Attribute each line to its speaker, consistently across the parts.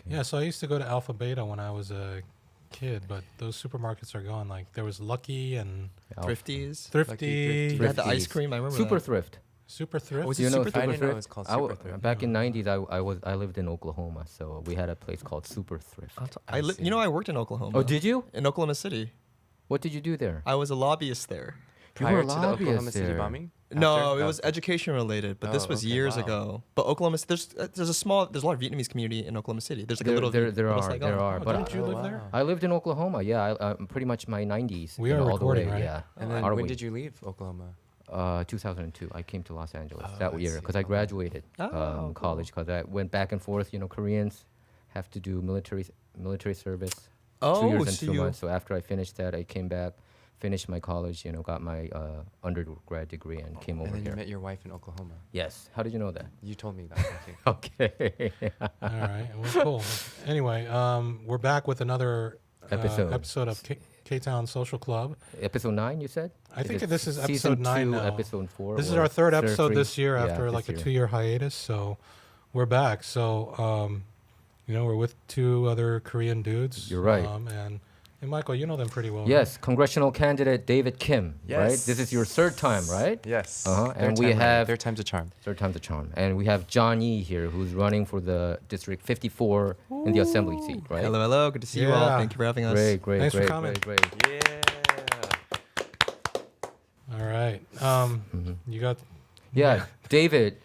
Speaker 1: Yeah, so I used to go to Alpha Beta when I was a kid, but those supermarkets are gone. Like there was Lucky and
Speaker 2: Thrifties.
Speaker 1: Thrifty,
Speaker 2: You had the ice
Speaker 3: Thrifties.
Speaker 2: cream. I remember
Speaker 3: Super
Speaker 2: that.
Speaker 3: Thrift.
Speaker 1: Super Thrift.
Speaker 2: Was
Speaker 3: Do
Speaker 2: it
Speaker 3: you know
Speaker 2: Super
Speaker 3: Super
Speaker 4: I
Speaker 3: Thrift?
Speaker 4: didn't know it was called Super Thrift.
Speaker 3: Back in '90s, I lived in Oklahoma, so we had a place called Super Thrift.
Speaker 2: I
Speaker 4: see.
Speaker 2: I worked in Oklahoma.
Speaker 3: Oh, did you?
Speaker 2: In Oklahoma City.
Speaker 3: What did you do there?
Speaker 2: I was a lobbyist there.
Speaker 4: Prior
Speaker 3: were
Speaker 4: to the Oklahoma
Speaker 3: lobbyist
Speaker 4: City
Speaker 3: there.
Speaker 4: bombing?
Speaker 2: No,
Speaker 4: After?
Speaker 2: it was education related, but this
Speaker 4: Oh,
Speaker 2: was
Speaker 4: okay,
Speaker 2: years
Speaker 4: wow.
Speaker 2: ago. But Oklahoma, there's a lot of Vietnamese community in Oklahoma City. There's like a little.
Speaker 3: there
Speaker 2: little
Speaker 3: are,
Speaker 2: Saigon.
Speaker 3: there are.
Speaker 1: Oh,
Speaker 3: But
Speaker 1: didn't you
Speaker 4: Oh,
Speaker 1: live
Speaker 4: wow.
Speaker 1: there?
Speaker 3: I lived in Oklahoma. Yeah, pretty much my '90s.
Speaker 1: We are
Speaker 3: all the
Speaker 1: recording,
Speaker 3: way,
Speaker 1: right?
Speaker 3: Yeah.
Speaker 4: And then
Speaker 3: Are
Speaker 4: when
Speaker 3: we?
Speaker 4: did you leave Oklahoma?
Speaker 3: 2002. I came to Los Angeles
Speaker 4: Oh,
Speaker 3: that
Speaker 4: I
Speaker 3: year
Speaker 4: see.
Speaker 3: because I graduated
Speaker 2: Oh,
Speaker 3: college because I went back and forth. Koreans have to do military service. 2 years and
Speaker 2: so
Speaker 3: 2
Speaker 2: you.
Speaker 3: months. So after I finished that, I came back, finished my college. Got my undergrad degree and came over
Speaker 4: And then
Speaker 3: here.
Speaker 4: you met your wife in Oklahoma.
Speaker 3: Yes. How did you know that?
Speaker 4: You told me that. I think.
Speaker 3: Okay.
Speaker 1: All right. Well, cool. Anyway, we're back with another
Speaker 3: Episode.
Speaker 1: of KTOWN Social Club.
Speaker 3: Episode 9, you said?
Speaker 1: I think
Speaker 3: it
Speaker 1: this is
Speaker 3: season
Speaker 1: episode 9
Speaker 3: 2,
Speaker 1: now.
Speaker 3: Episode 4.
Speaker 1: This is
Speaker 3: or
Speaker 1: our third episode
Speaker 3: 3?
Speaker 1: this year
Speaker 3: Yeah,
Speaker 1: after
Speaker 3: this
Speaker 1: like a
Speaker 3: year.
Speaker 1: 2-year hiatus. So we're back. So, we're with 2 other Korean dudes.
Speaker 3: You're right.
Speaker 1: And Michael, you know them pretty well.
Speaker 3: Yes, congressional candidate David Kim, right?
Speaker 4: Yes.
Speaker 3: This is your third time, right?
Speaker 4: Yes.
Speaker 3: Uh-huh.
Speaker 4: Third
Speaker 3: And we
Speaker 4: time running.
Speaker 3: have
Speaker 4: Third time's a charm.
Speaker 3: third time's a charm. And we have John Yee here, who's running for the District 54 in the Assembly seat, right?
Speaker 2: Hello, hello. Good to see you all.
Speaker 1: Yeah.
Speaker 2: Thank you for having us.
Speaker 3: Great, great,
Speaker 1: Thanks for
Speaker 3: great,
Speaker 1: coming.
Speaker 3: great, great.
Speaker 4: Yeah.
Speaker 1: All right. You got.
Speaker 3: Yeah, David,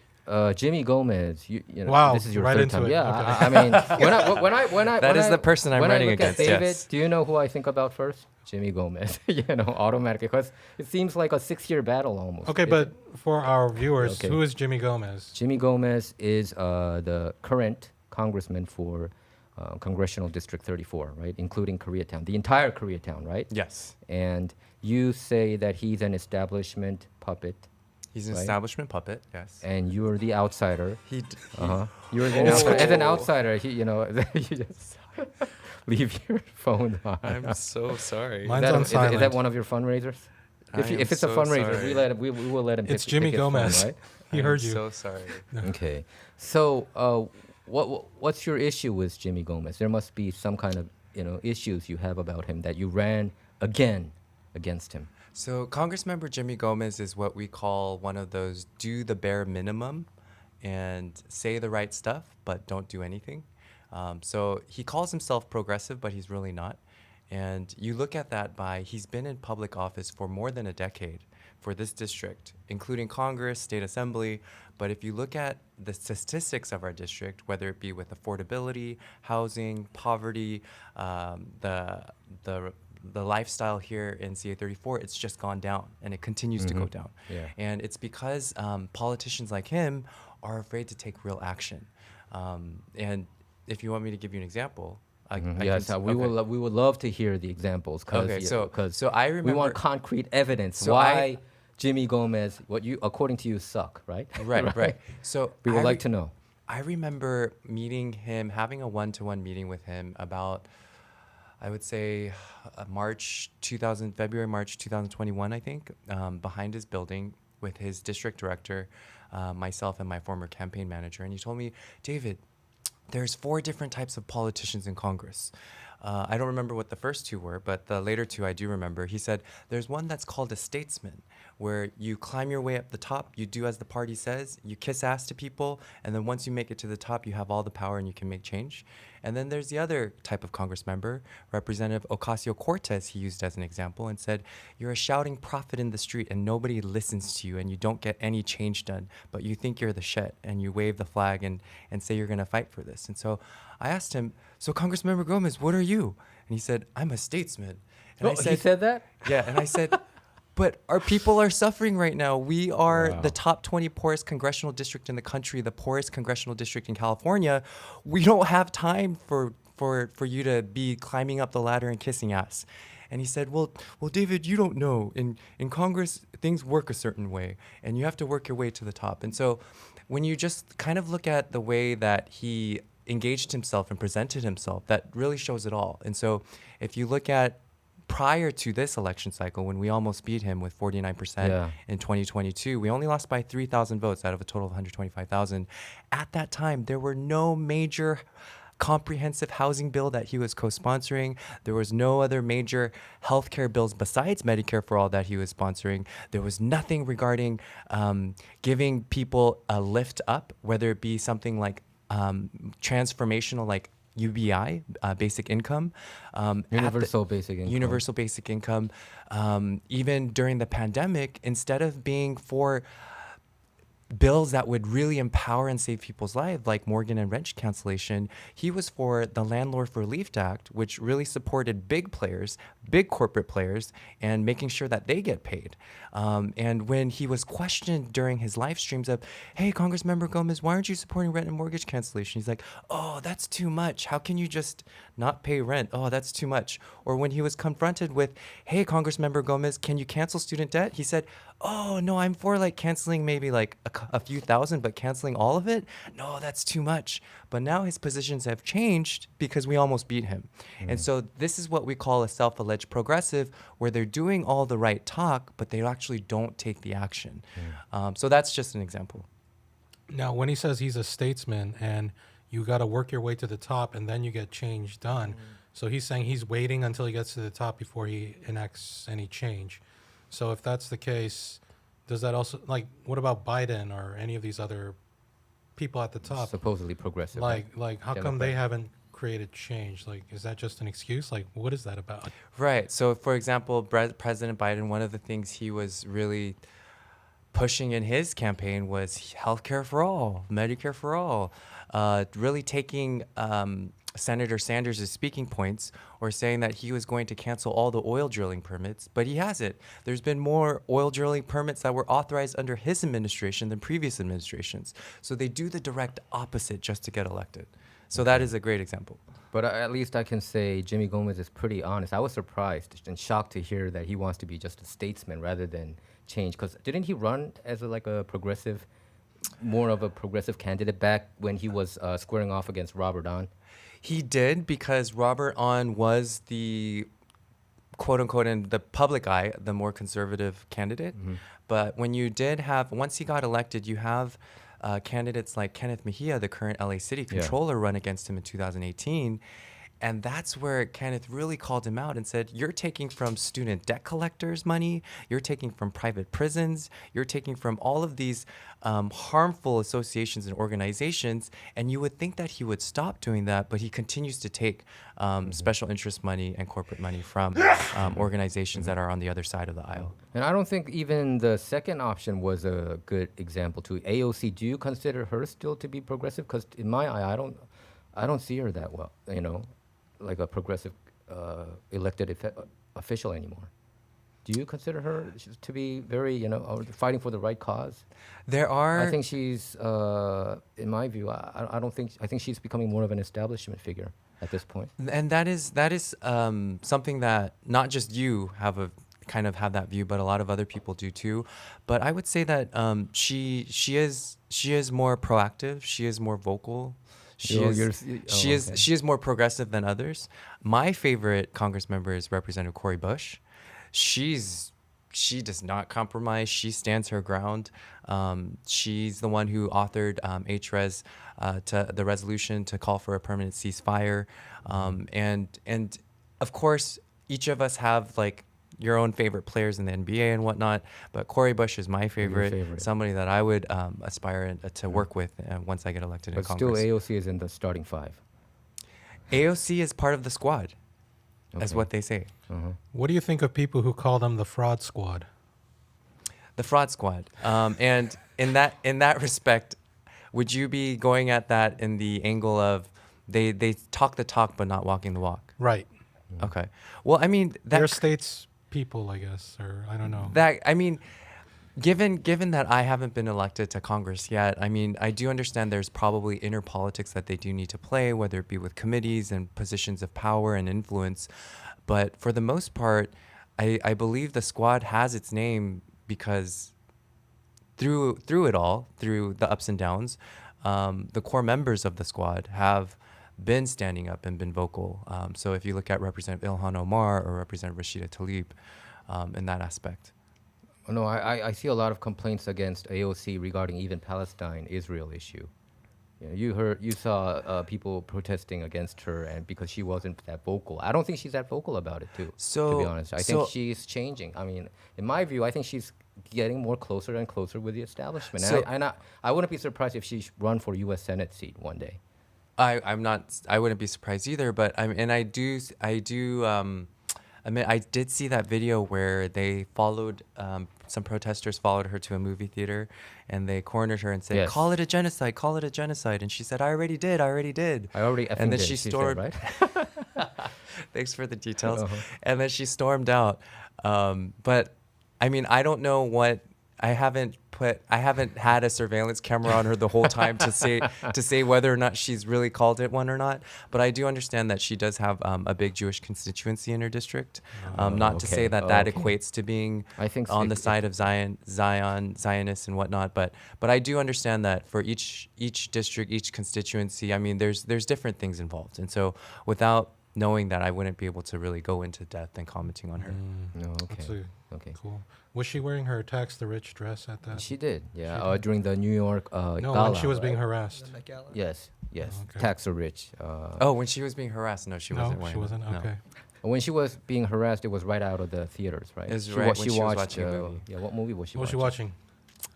Speaker 3: Jimmy Gomez. You know,
Speaker 1: Wow,
Speaker 3: this is your
Speaker 1: right
Speaker 3: third
Speaker 1: into
Speaker 3: time.
Speaker 1: it.
Speaker 3: Yeah,
Speaker 1: Okay.
Speaker 3: I mean, when I
Speaker 4: That
Speaker 3: when
Speaker 4: is
Speaker 3: I-
Speaker 4: the person I'm
Speaker 3: when I
Speaker 4: running
Speaker 3: look
Speaker 4: against,
Speaker 3: At David,
Speaker 4: yes.
Speaker 3: do you know who I think about first? Jimmy Gomez. Automatically, because it seems like a 6-year battle almost.
Speaker 1: Okay, but for our viewers,
Speaker 3: Okay.
Speaker 1: who is Jimmy Gomez?
Speaker 3: Jimmy Gomez is the current congressman for Congressional District 34, right, including Koreatown, the entire Koreatown, right?
Speaker 4: Yes.
Speaker 3: And you say that he's an establishment puppet,
Speaker 4: He's an
Speaker 3: Right.
Speaker 4: establishment puppet. Yes.
Speaker 3: and you're the outsider.
Speaker 4: He
Speaker 3: You're the outsider. As an outsider, you just leave your phone on.
Speaker 4: I'm so sorry.
Speaker 1: Mine's
Speaker 3: Is that,
Speaker 1: on
Speaker 3: is that
Speaker 1: silent.
Speaker 3: one of your fundraisers? If,
Speaker 4: I
Speaker 3: you,
Speaker 4: am
Speaker 3: if it's a
Speaker 4: so
Speaker 3: fundraiser,
Speaker 4: sorry.
Speaker 3: we will let him.
Speaker 1: It's
Speaker 3: pick
Speaker 1: Jimmy
Speaker 3: his phone,
Speaker 1: Gomez.
Speaker 3: right?
Speaker 1: He
Speaker 4: I'm
Speaker 1: heard you.
Speaker 4: so sorry.
Speaker 3: Okay. So, what's your issue with Jimmy Gomez? There must be some kind of issues you have about him that you ran again against him.
Speaker 4: So Congressmember Jimmy Gomez is what we call one of those do the bare minimum and say the right stuff, but don't do anything. So he calls himself progressive, but he's really not. And you look at that by he's been in public office for more than a decade for this district, including Congress, state assembly. But if you look at the statistics of our district, whether it be with affordability, housing, poverty, the lifestyle here in CA34, it's just gone down, and it continues to go down.
Speaker 3: Yeah.
Speaker 4: And it's because politicians like him are afraid to take real action. And if you want me to give you an example, I
Speaker 3: Yes,
Speaker 4: can,
Speaker 3: we would love to hear the examples.
Speaker 4: Okay, so I
Speaker 3: we
Speaker 4: remember-
Speaker 3: want concrete evidence
Speaker 4: So
Speaker 3: why Jimmy Gomez, according to you, suck, right?
Speaker 4: Right. So
Speaker 3: We would
Speaker 4: I
Speaker 3: like to know.
Speaker 4: I remember meeting him, having a one-to-one meeting with him about, I would say, February, March 2021, I think, behind his building with his district director, myself, and my former campaign manager. And he told me, David, there's 4 different types of politicians in Congress. I don't remember what the first 2 were, but the later 2 I do remember. He said, there's one that's called a statesman, where you climb your way up the top, you do as the party says, you kiss ass to people, and then once you make it to the top, you have all the power and you can make change. And then there's the other type of Congress member, Representative Ocasio-Cortez, he used as an example, and said, you're a shouting prophet in the street and nobody listens to you and you don't get any change done, but you think you're the shit and you wave the flag and say you're gonna fight for this. And so I asked him, so Congressmember Gomez, what are you? And he said, I'm a statesman. And I
Speaker 3: He said that?
Speaker 4: yeah, and I said, but our people are suffering right now. We are
Speaker 3: Wow.
Speaker 4: the top 20 poorest congressional district in the country, the poorest congressional district in California. We don't have time for you to be climbing up the ladder and kissing ass. And he said, well, David, you don't know. In Congress, things work a certain way, and you have to work your way to the top. And so when you just kind of look at the way that he engaged himself and presented himself, that really shows it all. And so if you look at prior to this election cycle, when we almost beat him with 49%
Speaker 3: Yeah.
Speaker 4: in 2022, we only lost by 3,000 votes out of a total of 125,000. At that time, there were no major comprehensive housing bill that he was co-sponsoring. There was no other major healthcare bills besides Medicare for All that he was sponsoring. There was nothing regarding giving people a lift up, whether it be something like transformational, like UBI, basic income,
Speaker 3: Universal basic income.
Speaker 4: universal basic income. Even during the pandemic, instead of being for bills that would really empower and save people's lives, like mortgage and rent cancellation, he was for the Landlord Relief Act, which really supported big players, big corporate players, and making sure that they get paid. And when he was questioned during his live streams of, hey, Congressmember Gomez, why aren't you supporting rent and mortgage cancellation? He's like, oh, that's too much. How can you just not pay rent? Oh, that's too much. Or when he was confronted with, hey, Congressmember Gomez, can you cancel student debt? He said, oh, no, I'm for like canceling maybe like a few thousand, but canceling all of it? No, that's too much. But now his positions have changed because we almost beat him. And so this is what we call a self-alleged progressive, where they're doing all the right talk, but they actually don't take the action. So that's just an example.
Speaker 1: Now, when he says he's a statesman and you got to work your way to the top and then you get change done, so he's saying he's waiting until he gets to the top before he enacts any change. So if that's the case, does that also, like, what about Biden or any of these other people at the top?
Speaker 3: Supposedly progressive.
Speaker 1: Like how come they
Speaker 3: Democrat.
Speaker 1: haven't created change? Like, is that just an excuse? Like, what is that about?
Speaker 4: Right. So, for example, President Biden, one of the things he was really pushing in his campaign was healthcare for all, Medicare for all, really taking Senator Sanders' speaking points, or saying that he was going to cancel all the oil drilling permits, but he hasn't. There's been more oil drilling permits that were authorized under his administration than previous administrations. So they do the direct opposite just to get elected. So that is a great example.
Speaker 3: But at least I can say Jimmy Gomez is pretty honest. I was surprised and shocked to hear that he wants to be just a statesman rather than change. Because didn't he run as like a progressive, more of a progressive candidate back when he was squaring off against Robert Ahn?
Speaker 4: He did, because Robert Ahn was the quote unquote in the public eye, the more conservative candidate. But when you did have, once he got elected, you have candidates like Kenneth Mejia, the current LA City Controller, run against him in 2018. And that's where Kenneth really called him out and said, you're taking from student debt collectors' money, you're taking from private prisons, you're taking from all of these harmful associations and organizations, and you would think that he would stop doing that, but he continues to take special interest money and corporate money from organizations that are on the other side of the aisle.
Speaker 3: And I don't think even the second option was a good example too. AOC, do you consider her still to be progressive? Because in my eye, I don't see her that well, you know, like a progressive elected official anymore. Do you consider her to be very, you know, fighting for the right cause?
Speaker 4: There are.
Speaker 3: I think she's, in my view, I don't think, I think she's becoming more of an establishment figure at this point.
Speaker 4: And that is something that not just you have have that view, but a lot of other people do too. But I would say that she is more proactive. She is more vocal. She is more progressive than others. My favorite Congress member is Representative Cori Bush. She does not compromise. She stands her ground. She's the one who authored HRES, to the resolution to call for a permanent ceasefire. And of course, each of us have like your own favorite players in the NBA and whatnot, but Cori Bush is my favorite, somebody that I would aspire to work with once I get elected in Congress.
Speaker 3: But still, AOC is in the starting five.
Speaker 4: AOC is part of the squad, as what they say.
Speaker 1: What do you think of people who call them the fraud squad?
Speaker 4: The fraud squad. And in that respect, would you be going at that in the angle of they talk the talk but not walking the walk?
Speaker 1: Right.
Speaker 4: Okay. Well, I mean,
Speaker 1: They're states people, I guess, or I don't know.
Speaker 4: That, I mean, given that I haven't been elected to Congress yet, I mean, I do understand there's probably inner politics that they do need to play, whether it be with committees and positions of power and influence. But for the most part, I believe the squad has its name because through it all, through the ups and downs, the core members of the squad have been standing up and been vocal. So if you look at Representative Ilhan Omar or Representative Rashida Tlaib in that aspect.
Speaker 3: No, I see a lot of complaints against AOC regarding even Palestine-Israel issue. You saw people protesting against her, and because she wasn't that vocal. I don't think she's that vocal about it too. To be
Speaker 4: So-
Speaker 3: honest, I
Speaker 4: so-
Speaker 3: think she's changing. I mean, in my view, I think she's getting more closer and closer with the establishment.
Speaker 4: So-
Speaker 3: I wouldn't be surprised if she run for U.S. Senate seat one day.
Speaker 4: I'm not. I wouldn't be surprised either. But I do. I mean, I did see that video where they followed. Some protesters followed her to a movie theater, and they cornered her and said,
Speaker 3: Yes.
Speaker 4: "Call it a genocide! Call it a genocide!" And she said, "I already did. I already did."
Speaker 3: I already
Speaker 4: And
Speaker 3: effing
Speaker 4: then
Speaker 3: did,
Speaker 4: she
Speaker 3: said,
Speaker 4: stormed.
Speaker 3: right?
Speaker 4: Thanks for the details.
Speaker 3: Uh-huh.
Speaker 4: And then she stormed out. But I mean, I don't know what. I haven't had a surveillance camera on her the whole time to say whether or not she's really called it one or not. But I do understand that she does have a big Jewish constituency in her district. Not to say
Speaker 3: okay.
Speaker 4: that
Speaker 3: Okay.
Speaker 4: equates to being
Speaker 3: I think
Speaker 4: on the
Speaker 3: it-
Speaker 4: side of Zionists and whatnot. But I do understand that for each district, each constituency, I mean, there's different things involved. And so without knowing that, I wouldn't be able to really go into depth and commenting on her.
Speaker 3: No,
Speaker 1: That's
Speaker 3: okay.
Speaker 1: a,
Speaker 3: Okay.
Speaker 1: cool. Was she wearing her tax the rich dress at that?
Speaker 3: She did, yeah.
Speaker 1: She did.
Speaker 3: During the New York
Speaker 1: no,
Speaker 3: gala,
Speaker 1: when she was being
Speaker 3: right?
Speaker 1: harassed.
Speaker 3: Yes, yes.
Speaker 1: okay.
Speaker 3: Tax are rich.
Speaker 4: Oh, when she was being harassed, no, she
Speaker 1: no,
Speaker 4: wasn't wearing
Speaker 1: she
Speaker 4: it.
Speaker 1: wasn't.
Speaker 4: No.
Speaker 1: Okay.
Speaker 3: When she was being harassed, it was right out of the theaters, right?
Speaker 4: It was
Speaker 3: She
Speaker 4: right when she was
Speaker 3: watched,
Speaker 4: watching a movie.
Speaker 3: Yeah, what movie was she
Speaker 1: What was she
Speaker 3: watching?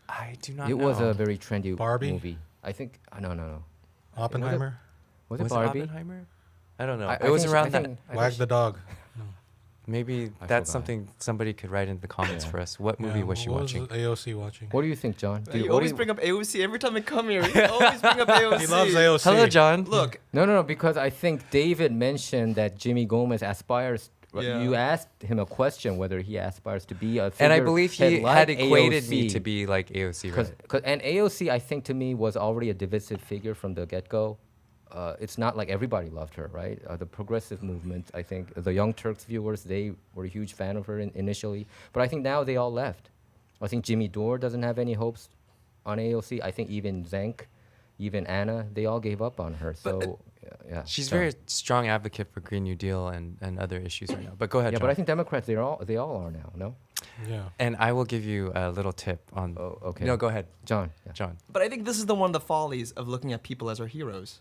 Speaker 1: watching?
Speaker 4: I do not
Speaker 3: It
Speaker 4: know.
Speaker 3: was a very trendy
Speaker 1: Barbie?
Speaker 3: movie. I think. No.
Speaker 1: Oppenheimer?
Speaker 3: Was,
Speaker 4: Was
Speaker 3: it Barbie?
Speaker 4: Oppenheimer? I don't know.
Speaker 3: I
Speaker 4: It was
Speaker 3: think she-
Speaker 4: around
Speaker 3: I
Speaker 4: that.
Speaker 3: think- I
Speaker 1: Wag
Speaker 3: think
Speaker 1: the dog.
Speaker 4: Maybe
Speaker 3: I
Speaker 4: that's
Speaker 3: forgot.
Speaker 4: something somebody could write in the comments
Speaker 3: Yeah.
Speaker 4: for us. What movie
Speaker 1: Yeah,
Speaker 4: was she
Speaker 1: what
Speaker 4: watching?
Speaker 1: Was AOC watching?
Speaker 3: What do you think, John?
Speaker 2: You
Speaker 3: what
Speaker 2: always
Speaker 3: do
Speaker 2: bring up AOC every time I come here. You always bring up AOC.
Speaker 1: He loves AOC.
Speaker 4: Hello, John.
Speaker 2: Look,
Speaker 3: No, because I think David mentioned that Jimmy Gomez aspires.
Speaker 2: Yeah.
Speaker 3: You asked him a question whether he aspires to be a
Speaker 4: And I believe he
Speaker 3: figurehead
Speaker 4: had
Speaker 3: like
Speaker 4: equated me
Speaker 3: AOC.
Speaker 4: to be like AOC, right?
Speaker 3: And AOC, I think to me was already a divisive figure from the get-go. It's not like everybody loved her, right? The progressive movement, I think, the Young Turks viewers, they were a huge fan of her initially. But I think now they all left. I think Jimmy Dore doesn't have any hopes on AOC. I think even Zank, even Anna, they all gave up on her. So, yeah.
Speaker 4: She's
Speaker 3: John.
Speaker 4: very strong advocate for Green New Deal and other issues right now. But go ahead,
Speaker 3: Yeah,
Speaker 4: John.
Speaker 3: but I think Democrats, they all are now, no?
Speaker 1: Yeah.
Speaker 4: And I will give you a little tip on.
Speaker 3: Oh, okay.
Speaker 4: No, go ahead,
Speaker 3: John. Yeah.
Speaker 4: John.
Speaker 2: but I think this is the one of the follies of looking at people as our heroes.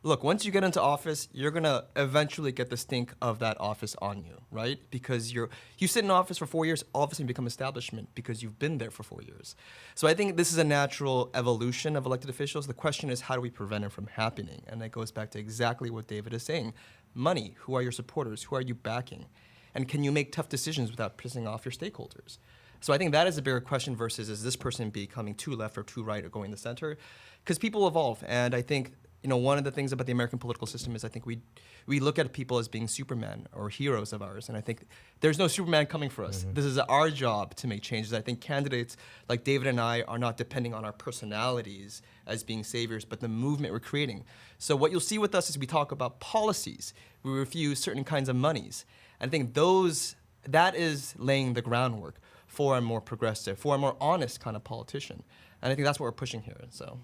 Speaker 2: Look, once you get into office, you're gonna eventually get the stink of that office on you, right? Because you sit in office for 4 years, all of a sudden you become establishment because you've been there for 4 years. So I think this is a natural evolution of elected officials. The question is, how do we prevent it from happening? And that goes back to exactly what David is saying. Money, who are your supporters? Who are you backing? And can you make tough decisions without pissing off your stakeholders? So I think that is a bigger question versus is this person becoming too left or too right or going the center? Because people evolve, and I think one of the things about the American political system is I think we look at people as being Superman or heroes of ours, and I think there's no Superman coming for us. This is our job to make changes. I think candidates like David and I are not depending on our personalities as being saviors, but the movement we're creating. So what you'll see with us is we talk about policies. We refuse certain kinds of monies. And I think that is laying the groundwork for a more progressive, for a more honest kind of politician. And I think that's what we're pushing here. So,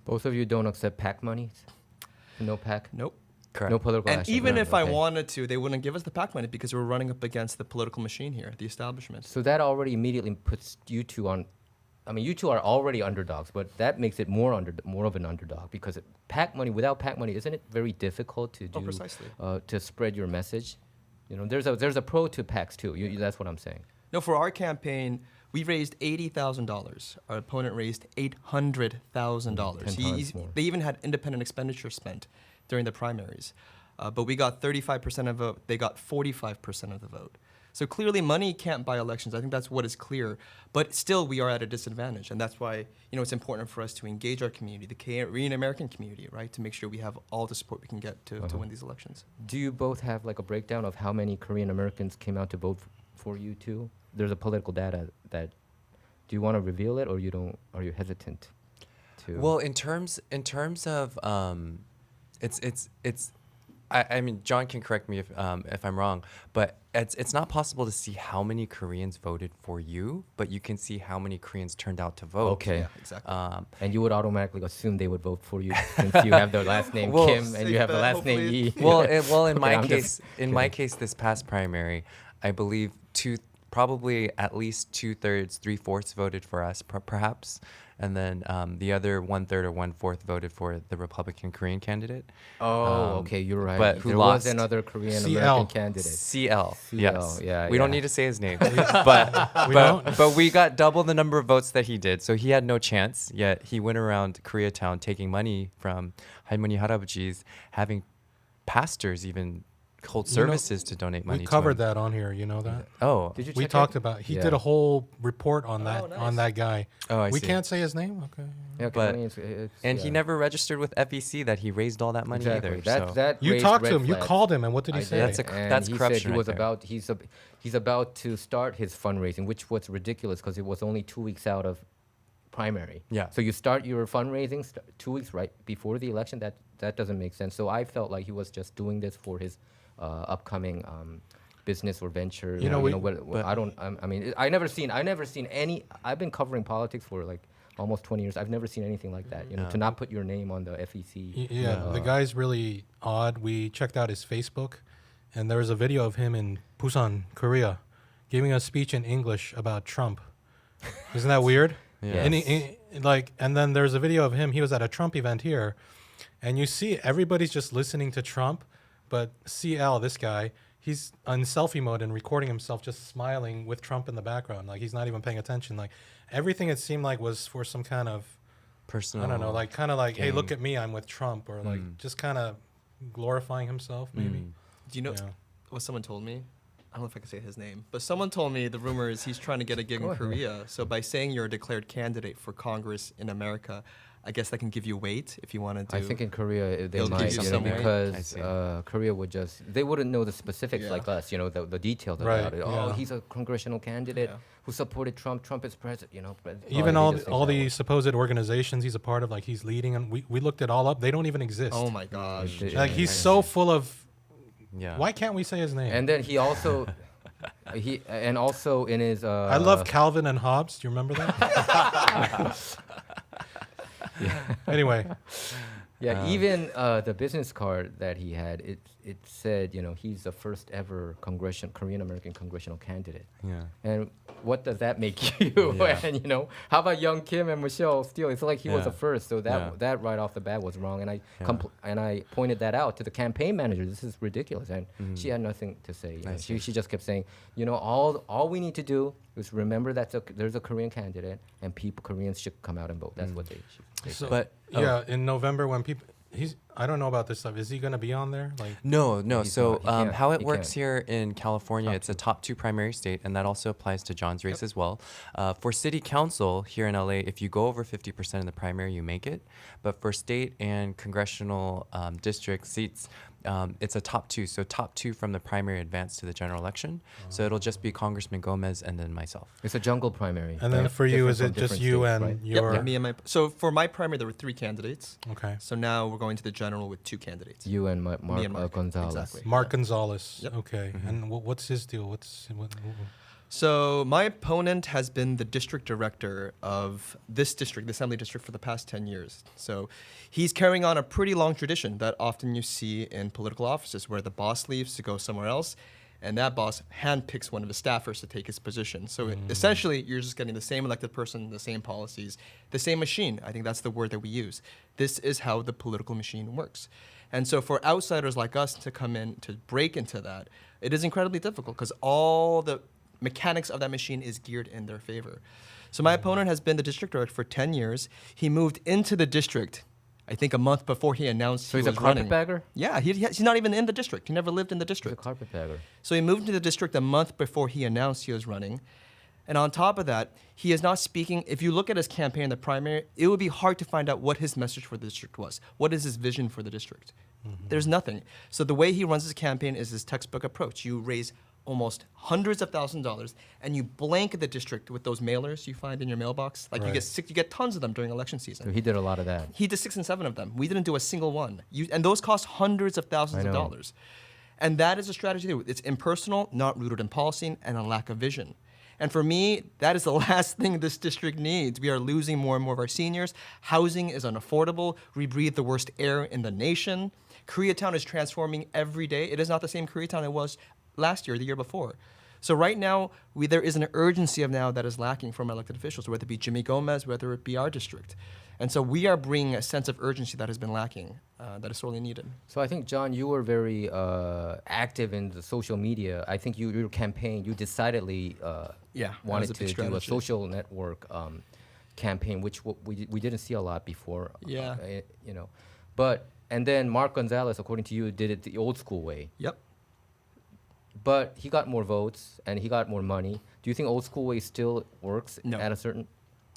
Speaker 3: Both of you don't accept PAC money? No PAC?
Speaker 2: nope.
Speaker 4: Correct.
Speaker 3: No political
Speaker 2: And
Speaker 3: action.
Speaker 2: even
Speaker 3: Right,
Speaker 2: if I
Speaker 3: okay.
Speaker 2: wanted to, they wouldn't give us the PAC money because we're running up against the political machine here, the establishment.
Speaker 3: So that already immediately puts you two on. I mean, you two are already underdogs, but that makes it more of an underdog because PAC money, without PAC money, isn't it very difficult to do?
Speaker 2: Precisely.
Speaker 3: To spread your message. There's a pro to PACs too. That's what I'm saying.
Speaker 2: No, for our campaign, we raised $80,000. Our opponent raised $800,000.
Speaker 3: 10 times more.
Speaker 2: They even had independent expenditure spent during the primaries. But we got 35% of the vote. They got 45% of the vote. So clearly money can't buy elections. I think that's what is clear. But still, we are at a disadvantage. And that's why it's important for us to engage our community, the Korean American community, right, to make sure we have all the support we can get to win these elections.
Speaker 3: Do you both have like a breakdown of how many Korean Americans came out to vote for you two? There's a political data that. Do you want to reveal it, or you don't? Are you hesitant to?
Speaker 4: Well, in terms of it's I mean, John can correct me if I'm wrong, but it's not possible to see how many Koreans voted for you, but you can see how many Koreans turned out to vote.
Speaker 3: Okay.
Speaker 2: Yeah, exactly.
Speaker 3: And you would automatically assume they would vote for you since you have the last name
Speaker 4: Well,
Speaker 3: Kim and you have the last name
Speaker 2: hopefully.
Speaker 3: Yi.
Speaker 4: Well, in
Speaker 3: Okay,
Speaker 4: my
Speaker 3: I'm
Speaker 4: case,
Speaker 3: just
Speaker 4: in my case, this past primary, I believe probably at least 2/3, 3/4 voted for us, perhaps, and then the other 1/3 or 1/4 voted for the Republican Korean candidate.
Speaker 3: Oh, okay, you're right.
Speaker 4: but who
Speaker 3: there
Speaker 4: lost?
Speaker 3: was another Korean
Speaker 1: CL.
Speaker 3: American candidate.
Speaker 4: CL. Yes.
Speaker 3: yeah,
Speaker 4: We don't
Speaker 3: yeah.
Speaker 4: need to say his name, but we got double the number of votes that he did, so he had no chance. Yet he went around Koreatown taking money from 할머니 할아버지's, having pastors even hold
Speaker 1: You know,
Speaker 4: services to donate money.
Speaker 1: We
Speaker 4: to
Speaker 1: covered
Speaker 4: him.
Speaker 1: that on here. You know that.
Speaker 4: Oh,
Speaker 3: Did you
Speaker 1: We
Speaker 3: check
Speaker 1: talked
Speaker 3: it?
Speaker 1: about. He
Speaker 3: Yeah.
Speaker 1: did a whole report on that
Speaker 2: nice.
Speaker 1: on that guy.
Speaker 4: Oh, I
Speaker 1: we
Speaker 4: see.
Speaker 1: can't say his name. Okay.
Speaker 3: Yeah, okay,
Speaker 4: but-
Speaker 3: I mean, it's,
Speaker 4: and he
Speaker 3: yeah.
Speaker 4: never registered with FEC that he raised all that money
Speaker 3: Exactly.
Speaker 4: either.
Speaker 3: That
Speaker 4: so.
Speaker 3: that
Speaker 1: You
Speaker 3: raised
Speaker 1: talked to
Speaker 3: red
Speaker 1: him. You
Speaker 3: flags.
Speaker 1: called him, and what did he
Speaker 3: I
Speaker 1: say?
Speaker 4: That's
Speaker 3: did,
Speaker 4: a-
Speaker 3: and
Speaker 4: that's
Speaker 3: he
Speaker 4: corruption
Speaker 3: said he
Speaker 4: right
Speaker 3: was
Speaker 4: there.
Speaker 3: about he's about to start his fundraising, which was ridiculous because it was only 2 weeks out of primary.
Speaker 4: Yeah.
Speaker 3: So you start your fundraising 2 weeks right before the election. That doesn't make sense. So I felt like he was just doing this for his upcoming business or venture.
Speaker 1: You know,
Speaker 4: but-
Speaker 3: I don't. I mean, I never seen any. I've been covering politics for like almost 20 years. I've never seen anything like that. You know,
Speaker 4: No.
Speaker 3: to not put your name on the FEC.
Speaker 1: Yeah, the guy's really odd. We checked out his Facebook, and there was a video of him in Busan, Korea, giving a speech in English about Trump. Isn't that weird?
Speaker 4: Yeah.
Speaker 1: And, and then there's a video of him. He was at a Trump event here, and you see everybody's just listening to Trump, but CL, this guy, he's on selfie mode and recording himself just smiling with Trump in the background. Like he's not even paying attention. Like everything it seemed like was for some kind of,
Speaker 4: Personal.
Speaker 1: I don't know, like kind of like, hey, look
Speaker 4: gain.
Speaker 1: at me, I'm with Trump, or like just kind of glorifying himself, maybe.
Speaker 2: Do you know
Speaker 1: Yeah.
Speaker 2: what someone told me? I don't know if I can say his name, but someone told me the rumor is he's trying to get a gig
Speaker 3: Go
Speaker 2: in
Speaker 3: ahead.
Speaker 2: Korea. So by saying you're a declared candidate for Congress in America, I guess that can give you weight if you want to do.
Speaker 3: I think in Korea they
Speaker 2: It'll give
Speaker 3: might,
Speaker 2: you
Speaker 3: you know,
Speaker 2: some weight.
Speaker 4: I
Speaker 3: because
Speaker 4: see.
Speaker 3: Korea would they wouldn't know the specifics
Speaker 2: Yeah.
Speaker 3: like us, you know, the details
Speaker 1: Right,
Speaker 3: about it. Oh,
Speaker 1: yeah.
Speaker 3: he's a congressional candidate
Speaker 2: Yeah.
Speaker 3: who supported Trump. Trump is president, you know.
Speaker 1: Even
Speaker 3: they
Speaker 1: all
Speaker 3: just think
Speaker 1: all
Speaker 3: that
Speaker 1: the
Speaker 3: way.
Speaker 1: supposed organizations he's a part of, like he's leading, and we looked it all up. They don't even exist.
Speaker 2: Oh my gosh.
Speaker 3: Yeah.
Speaker 1: Like he's so full of.
Speaker 4: Yeah.
Speaker 1: Why can't we say his name?
Speaker 3: And then he also, in his.
Speaker 1: I love Calvin and Hobbes. Do you remember that? Anyway,
Speaker 3: Yeah, even the business card that he had, it said, you know, he's the first ever Korean American congressional candidate.
Speaker 4: Yeah.
Speaker 3: And what does that make you?
Speaker 4: Yeah.
Speaker 3: And you know, how about Young Kim and Michelle Steele? It's like he was
Speaker 4: Yeah.
Speaker 3: the first, so that
Speaker 4: Yeah.
Speaker 3: that right off the bat was wrong. And
Speaker 4: Yeah.
Speaker 3: and I pointed that out to the campaign manager. This is ridiculous, and she had nothing to say. You
Speaker 4: I
Speaker 3: know.
Speaker 4: see.
Speaker 3: She just kept saying, you know, all we need to do is remember that there's a Korean candidate, and Koreans should come out and vote. That's what they
Speaker 1: so,
Speaker 3: said.
Speaker 4: But
Speaker 1: yeah, in November when people, I don't know about this stuff. Is he going to be on there? Like,
Speaker 4: No.
Speaker 3: He's
Speaker 4: So
Speaker 3: not. He can't.
Speaker 4: how it
Speaker 3: He
Speaker 4: works
Speaker 3: can't.
Speaker 4: here in California,
Speaker 3: Top
Speaker 4: it's a top 2 primary state, and that also applies to John's race as well. For city council here in LA, if you go over 50% in the primary, you make it. But for state and congressional district seats, it's a top 2. So top 2 from the primary advance to the general election. So it'll just be Congressman Gomez and then myself.
Speaker 3: It's a jungle primary.
Speaker 1: and then
Speaker 3: right?
Speaker 1: for you,
Speaker 3: Different
Speaker 1: is
Speaker 3: from
Speaker 1: it just
Speaker 3: different
Speaker 1: you
Speaker 3: states,
Speaker 1: and
Speaker 3: right?
Speaker 1: your?
Speaker 2: Yep, me and my. So for my primary, there were 3 candidates.
Speaker 1: Okay.
Speaker 2: So now we're going to the general with 2 candidates.
Speaker 3: You and Mark
Speaker 2: Me and Mark,
Speaker 3: Gonzalez.
Speaker 2: exactly.
Speaker 1: Mark Gonzalez.
Speaker 2: Yep.
Speaker 1: Okay. And what's his deal? What?
Speaker 2: So my opponent has been the district director of this district, the assembly district, for the past 10 years. So he's carrying on a pretty long tradition that often you see in political offices where the boss leaves to go somewhere else, and that boss handpicks one of his staffers to take his position. So essentially, you're just getting the same elected person, the same policies, the same machine. I think that's the word that we use. This is how the political machine works. And so for outsiders like us to come in to break into that, it is incredibly difficult because all the mechanics of that machine is geared in their favor. So my opponent has been the district director for 10 years. He moved into the district, I think, a month before he announced
Speaker 3: So
Speaker 2: he
Speaker 3: he's a
Speaker 2: was running.
Speaker 3: carpetbagger?
Speaker 2: Yeah, he's not even in the district. He never lived in the
Speaker 3: He's a
Speaker 2: district.
Speaker 3: carpetbagger.
Speaker 2: So he moved into the district a month before he announced he was running. And on top of that, he is not speaking. If you look at his campaign in the primary, it would be hard to find out what his message for the district was. What is his vision for the district? There's nothing. So the way he runs his campaign is his textbook approach. You raise almost hundreds of thousands of dollars, and you blanket the district with those mailers you find in your mailbox. Like
Speaker 1: Right.
Speaker 2: you get tons of them during election season.
Speaker 3: So he did a lot of that.
Speaker 2: He did 6 and 7 of them. We didn't do a single one. And those cost hundreds of thousands
Speaker 3: I
Speaker 2: of
Speaker 3: know.
Speaker 2: dollars. And that is a strategy. It's impersonal, not rooted in policy, and a lack of vision. And for me, that is the last thing this district needs. We are losing more and more of our seniors. Housing is unaffordable. We breathe the worst air in the nation. Koreatown is transforming every day. It is not the same Koreatown it was last year, the year before. So right now, there is an urgency of now that is lacking from elected officials, whether it be Jimmy Gomez, whether it be our district. And so we are bringing a sense of urgency that has been lacking, that is sorely needed.
Speaker 3: So I think, John, you were very active in the social media. I think your campaign, you decidedly
Speaker 2: Yeah, that was
Speaker 3: wanted
Speaker 2: a
Speaker 3: to
Speaker 2: big
Speaker 3: do a
Speaker 2: strategy.
Speaker 3: social network campaign, which we didn't see a lot before.
Speaker 2: Yeah.
Speaker 3: You know, but and then Mark Gonzalez, according to you, did it the old school way.
Speaker 2: Yep.
Speaker 3: But he got more votes and he got more money. Do you think old school way still works
Speaker 2: No.
Speaker 3: at a certain?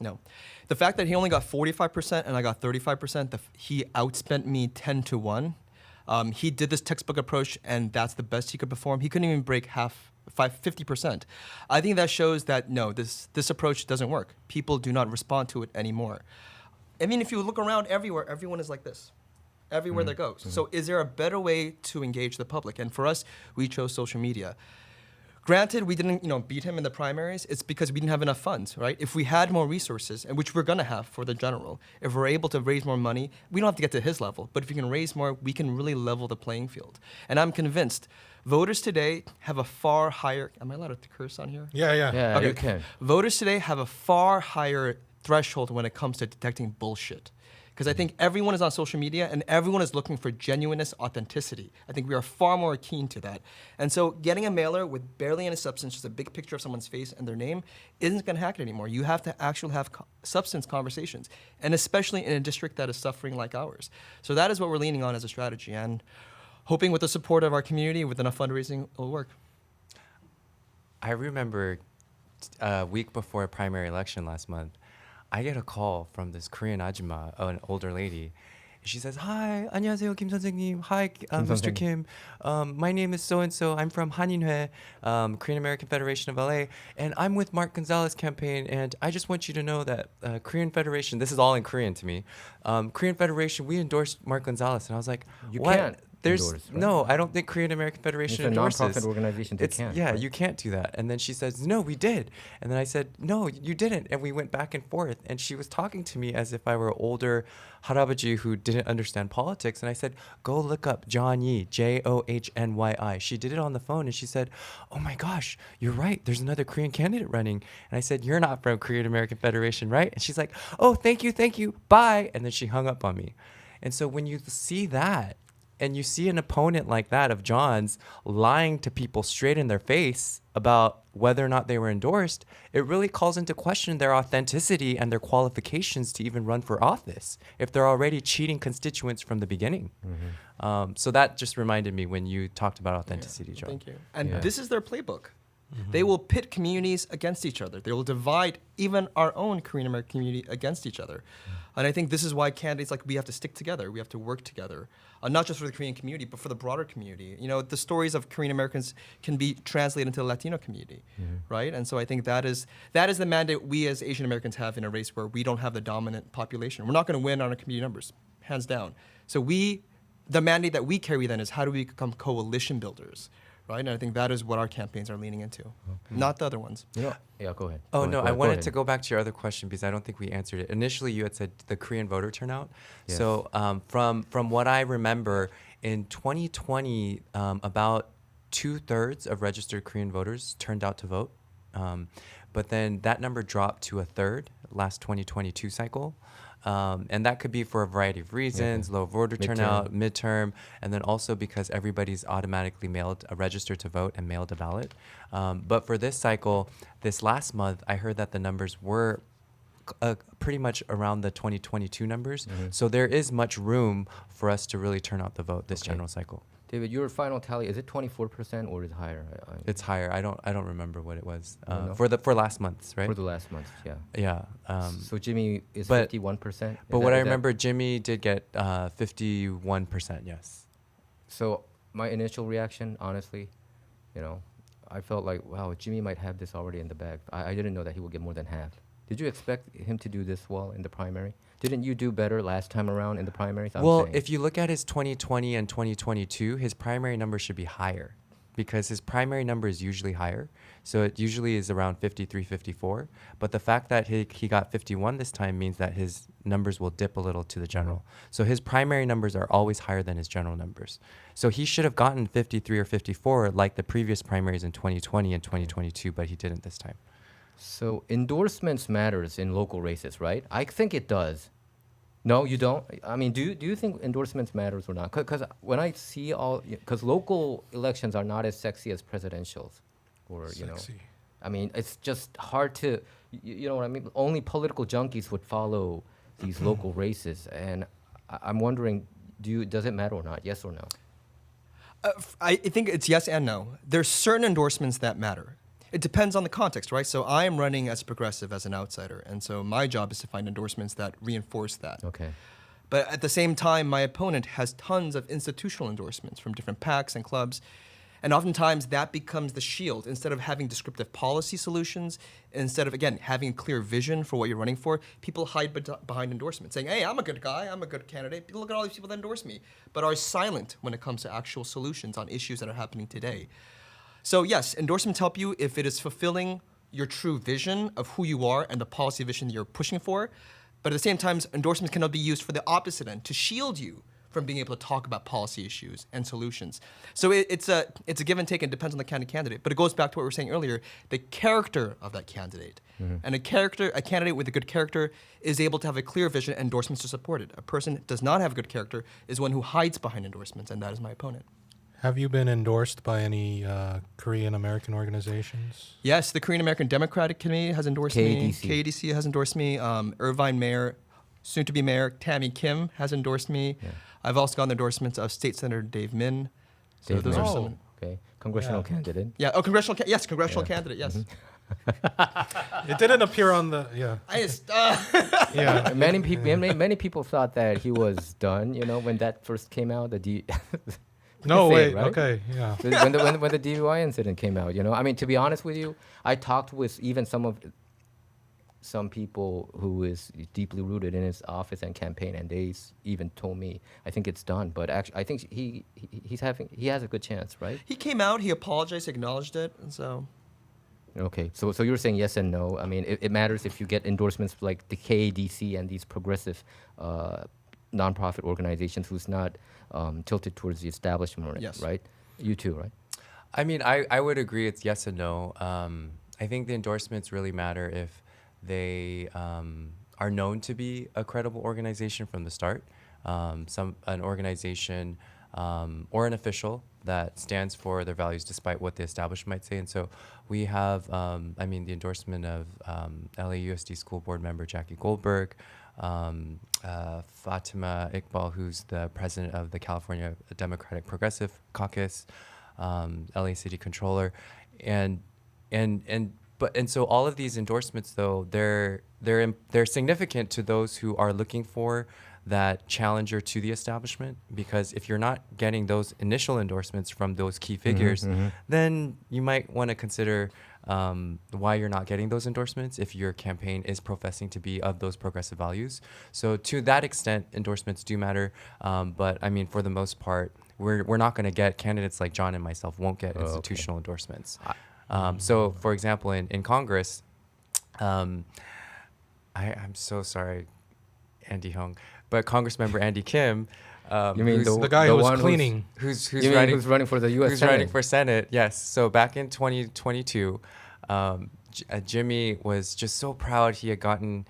Speaker 2: No. The fact that he only got 45% and I got 35%, he outspent me 10 to 1. He did this textbook approach, and that's the best he could perform. He couldn't even break 50%. I think that shows that, no, this approach doesn't work. People do not respond to it anymore. I mean, if you look around everywhere, everyone is like this. Everywhere that goes. So is there a better way to engage the public? And for us, we chose social media. Granted, we didn't, beat him in the primaries. It's because we didn't have enough funds, right? If we had more resources, and which we're gonna have for the general, if we're able to raise more money, we don't have to get to his level. But if we can raise more, we can really level the playing field. And I'm convinced voters today have a far higher. Am I allowed to curse on here?
Speaker 1: Yeah, yeah.
Speaker 3: Yeah,
Speaker 2: Okay.
Speaker 3: you can.
Speaker 2: Voters today have a far higher threshold when it comes to detecting bullshit. Because I think everyone is on social media and everyone is looking for genuineness, authenticity. I think we are far more keen to that. And so getting a mailer with barely any substance, just a big picture of someone's face and their name, isn't going to hack it anymore. You have to actually have substance conversations, and especially in a district that is suffering like ours. So that is what we're leaning on as a strategy, and hoping with the support of our community, with enough fundraising, it will work.
Speaker 4: I remember a week before a primary election last month, I get a call from this Korean ajumma, an older lady. She says, "Hi, 안녕하세요, Kim 선생님. Hi, Mr.
Speaker 3: 선생님.
Speaker 4: Kim. My name is so and so. I'm from Haninhue, Korean American Federation of LA, and I'm with Mark Gonzalez campaign. And I just want you to know that Korean Federation. This is all in Korean to me. Korean Federation. We endorsed Mark Gonzalez." And I was like,
Speaker 3: You
Speaker 4: "What?"
Speaker 3: can't endorse, right?
Speaker 4: No, I don't think Korean American Federation
Speaker 3: It's a
Speaker 4: endorses.
Speaker 3: nonprofit organization. They can't.
Speaker 4: Yeah,
Speaker 3: right?
Speaker 4: you can't do that. And then she says, "No, we did." And then I said, "No, you didn't." And we went back and forth. And she was talking to me as if I were an older harabaji who didn't understand politics. And I said, "Go look up John Yi, Johnyi. She did it on the phone, and she said, "Oh my gosh, you're right. There's another Korean candidate running." And I said, "You're not from Korean American Federation, right?" And she's like, "Oh, thank you, bye." And then she hung up on me. And so when you see that, and you see an opponent like that of John's lying to people straight in their face about whether or not they were endorsed, it really calls into question their authenticity and their qualifications to even run for office if they're already cheating constituents from the beginning. So that just reminded me when you talked about authenticity, John.
Speaker 2: Thank you. And
Speaker 3: Yeah.
Speaker 2: this is their playbook. They will pit communities against each other. They will divide even our own Korean American community against each other. And I think this is why candidates we have to stick together. We have to work together, not just for the Korean community, but for the broader community. The stories of Korean Americans can be translated into the Latino community, right? And so I think that is the mandate we as Asian Americans have in a race where we don't have the dominant population. We're not going to win on our community numbers, hands down. So the mandate that we carry then is how do we become coalition builders? Right, and I think that is what our campaigns are leaning into, not the other ones.
Speaker 3: Yeah, go ahead.
Speaker 4: Oh,
Speaker 3: Go
Speaker 4: no,
Speaker 3: ahead,
Speaker 4: I
Speaker 3: go
Speaker 4: wanted
Speaker 3: ahead.
Speaker 4: to go back to your other question because I don't think we answered it. Initially, you had said the Korean voter turnout.
Speaker 3: Yes.
Speaker 4: So from what I remember, in 2020, about 2/3 of registered Korean voters turned out to vote. But then that number dropped to 1/3 last 2022 cycle. And that could be for a variety of reasons, low voter turnout, midterm, and then also because everybody's automatically registered to vote and mailed a ballot. But for this cycle, this last month, I heard that the numbers were pretty much around the 2022 numbers. So there is much room for us to really turn out the vote this
Speaker 3: Okay.
Speaker 4: general cycle.
Speaker 3: David, your final tally, is it 24% or is it higher?
Speaker 4: It's higher. I don't remember what it was
Speaker 3: No.
Speaker 4: for last month's, right?
Speaker 3: For the last month, yeah.
Speaker 4: Yeah.
Speaker 3: So Jimmy is
Speaker 4: but-
Speaker 3: 51%?
Speaker 4: But what I remember, Jimmy did get 51%. Yes.
Speaker 3: So my initial reaction, honestly, I felt like, wow, Jimmy might have this already in the bag. I didn't know that he would get more than half. Did you expect him to do this well in the primary? Didn't you do better last time around in the primaries?
Speaker 4: Well, if you look at his 2020 and 2022, his primary number should be higher because his primary number is usually higher. So it usually is around 53, 54. But the fact that he got 51 this time means that his numbers will dip a little to the general. So his primary numbers are always higher than his general numbers. So he should have gotten 53 or 54 like the previous primaries in 2020 and 2022, but he didn't this time.
Speaker 3: So endorsements matters in local races, right? I think it does. No, you don't. I mean, do you think endorsements matters or not? Because when I see because local elections are not as sexy as presidentials, or
Speaker 1: Sexy.
Speaker 3: I mean, it's just hard to, you know what I mean? Only political junkies would follow these local races, and I'm wondering, does it matter or not? Yes or no?
Speaker 2: I think it's yes and no. There's certain endorsements that matter. It depends on the context, right? So I am running as a progressive, as an outsider, and so my job is to find endorsements that reinforce that.
Speaker 3: Okay.
Speaker 2: But at the same time, my opponent has tons of institutional endorsements from different PACs and clubs. And oftentimes that becomes the shield. Instead of having descriptive policy solutions, instead of, again, having a clear vision for what you're running for, people hide behind endorsements, saying, hey, I'm a good guy, I'm a good candidate. Look at all these people that endorse me, but are silent when it comes to actual solutions on issues that are happening today. So yes, endorsements help you if it is fulfilling your true vision of who you are and the policy vision that you're pushing for. But at the same time, endorsements cannot be used for the opposite end, to shield you from being able to talk about policy issues and solutions. So it's a give and take, and depends on the candidate. But it goes back to what we were saying earlier, the character of that candidate. And a candidate with a good character is able to have a clear vision and endorsements to support it. A person that does not have a good character is one who hides behind endorsements, and that is my opponent.
Speaker 1: Have you been endorsed by any Korean American organizations?
Speaker 2: Yes, the Korean American Democratic Committee has endorsed me.
Speaker 3: KTSC.
Speaker 2: KTSC has endorsed me. Irvine Mayor, soon-to-be Mayor Tammy Kim has endorsed me.
Speaker 3: Yeah.
Speaker 2: I've also gotten endorsements of State Senator Dave Min. So
Speaker 3: Dave
Speaker 2: those
Speaker 3: Min.
Speaker 2: are
Speaker 1: Oh.
Speaker 2: some.
Speaker 3: Okay. Congressional
Speaker 1: Yeah.
Speaker 3: candidate.
Speaker 2: Yeah. Oh, congressional. Yes, congressional candidate. Yes.
Speaker 1: It didn't appear on the
Speaker 2: I just.
Speaker 1: yeah.
Speaker 3: Many people thought that he was done. You know, when that first came out,
Speaker 1: No,
Speaker 3: say
Speaker 1: wait.
Speaker 3: it, right?
Speaker 1: Okay, yeah.
Speaker 3: when the DUI incident came out, you know, I mean, to be honest with you, I talked with even some people who is deeply rooted in his office and campaign, and they even told me, I think it's done. But actually, I think he has a good chance, right?
Speaker 2: He came out. He apologized. Acknowledged it. And so.
Speaker 3: Okay, so you're saying yes and no. I mean, it matters if you get endorsements like the KADC and these progressive nonprofit organizations who's not tilted towards the establishment,
Speaker 2: Yes.
Speaker 3: right? You too, right?
Speaker 4: I mean, I would agree it's yes and no. I think the endorsements really matter if they are known to be a credible organization from the start. An organization or an official that stands for their values despite what the establishment might say. And so we have, the endorsement of LAUSD School Board member Jackie Goldberg, Fatima Iqbal, who's the president of the California Democratic Progressive Caucus, LA City Controller, and so all of these endorsements, though, they're significant to those who are looking for that challenger to the establishment, because if you're not getting those initial endorsements from those key figures, then you might want to consider why you're not getting those endorsements if your campaign is professing to be of those progressive values. So to that extent, endorsements do matter. But I mean, for the most part, we're not going to get candidates like John and myself won't get institutional endorsements. So for example, in Congress, I'm so sorry, Andy Hung, but Congressmember Andy Kim,
Speaker 3: You mean
Speaker 4: who's
Speaker 1: The guy who was
Speaker 3: one
Speaker 1: cleaning.
Speaker 4: who's
Speaker 3: You mean
Speaker 4: running
Speaker 3: who's running for the U.S.
Speaker 4: who's
Speaker 3: Senate?
Speaker 4: running for Senate. Yes. So back in 2022, Jimmy was just so proud he had gotten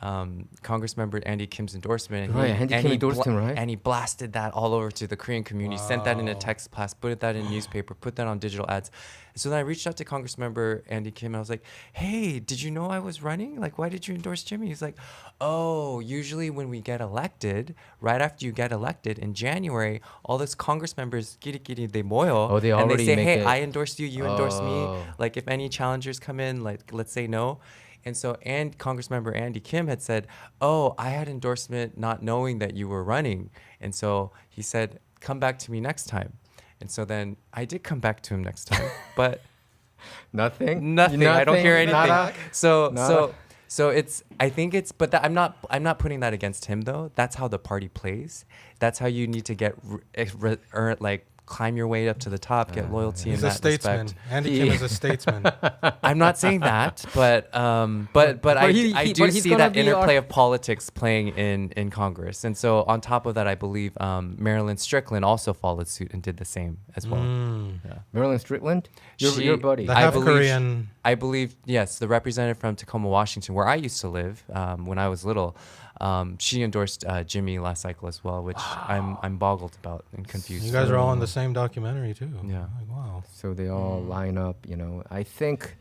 Speaker 4: Congressmember Andy Kim's endorsement.
Speaker 3: Right, Andy Kim
Speaker 4: he
Speaker 3: endorsed him, right?
Speaker 4: And he blasted that all over to the Korean community, sent that in a text blast, put that in a newspaper, put that on digital ads. So then I reached out to Congressmember Andy Kim and I was like, hey, did you know I was running? Like, why did you endorse Jimmy? He's like, oh, usually when we get elected, right after you get elected in January, all those Congress members, kiri they moyo.
Speaker 3: Oh, they
Speaker 4: and
Speaker 3: already
Speaker 4: they say,
Speaker 3: make
Speaker 4: hey,
Speaker 3: it-
Speaker 4: I endorsed you, you endorsed me.
Speaker 3: Oh.
Speaker 4: Like, if any challengers come in, like, let's say no. And so, and Congressmember Andy Kim had said, oh, I had endorsement not knowing that you were running. And so he said, come back to me next time. And so then I did come back to him next time, but
Speaker 3: Nothing.
Speaker 4: nothing. I don't hear anything.
Speaker 3: Nada?
Speaker 4: So it's, I think it's, but I'm not putting that against him though. That's how the party plays. That's how you need to get climb your way up to the top, get loyalty in
Speaker 1: He's a
Speaker 4: that
Speaker 1: statesman.
Speaker 4: respect.
Speaker 1: Andy Kim is a statesman.
Speaker 4: I'm not saying that, but I do
Speaker 3: he's
Speaker 4: see
Speaker 3: gonna
Speaker 4: that
Speaker 3: be
Speaker 4: interplay
Speaker 3: our-
Speaker 4: of politics playing in Congress, and so on top of that, I believe Marilyn Strickland also followed suit and did the same as well. Yeah.
Speaker 3: Marilyn Strickland, your
Speaker 4: She-
Speaker 3: buddy.
Speaker 1: The
Speaker 4: I
Speaker 1: half
Speaker 4: believe-
Speaker 1: Korean.
Speaker 4: I believe, yes, the representative from Tacoma, Washington, where I used to live when I was little, she endorsed Jimmy last cycle as well, which I'm boggled about and confused.
Speaker 1: You guys are all in the same documentary too.
Speaker 4: Yeah.
Speaker 1: Like, wow.
Speaker 3: So they all line up, you know. I think,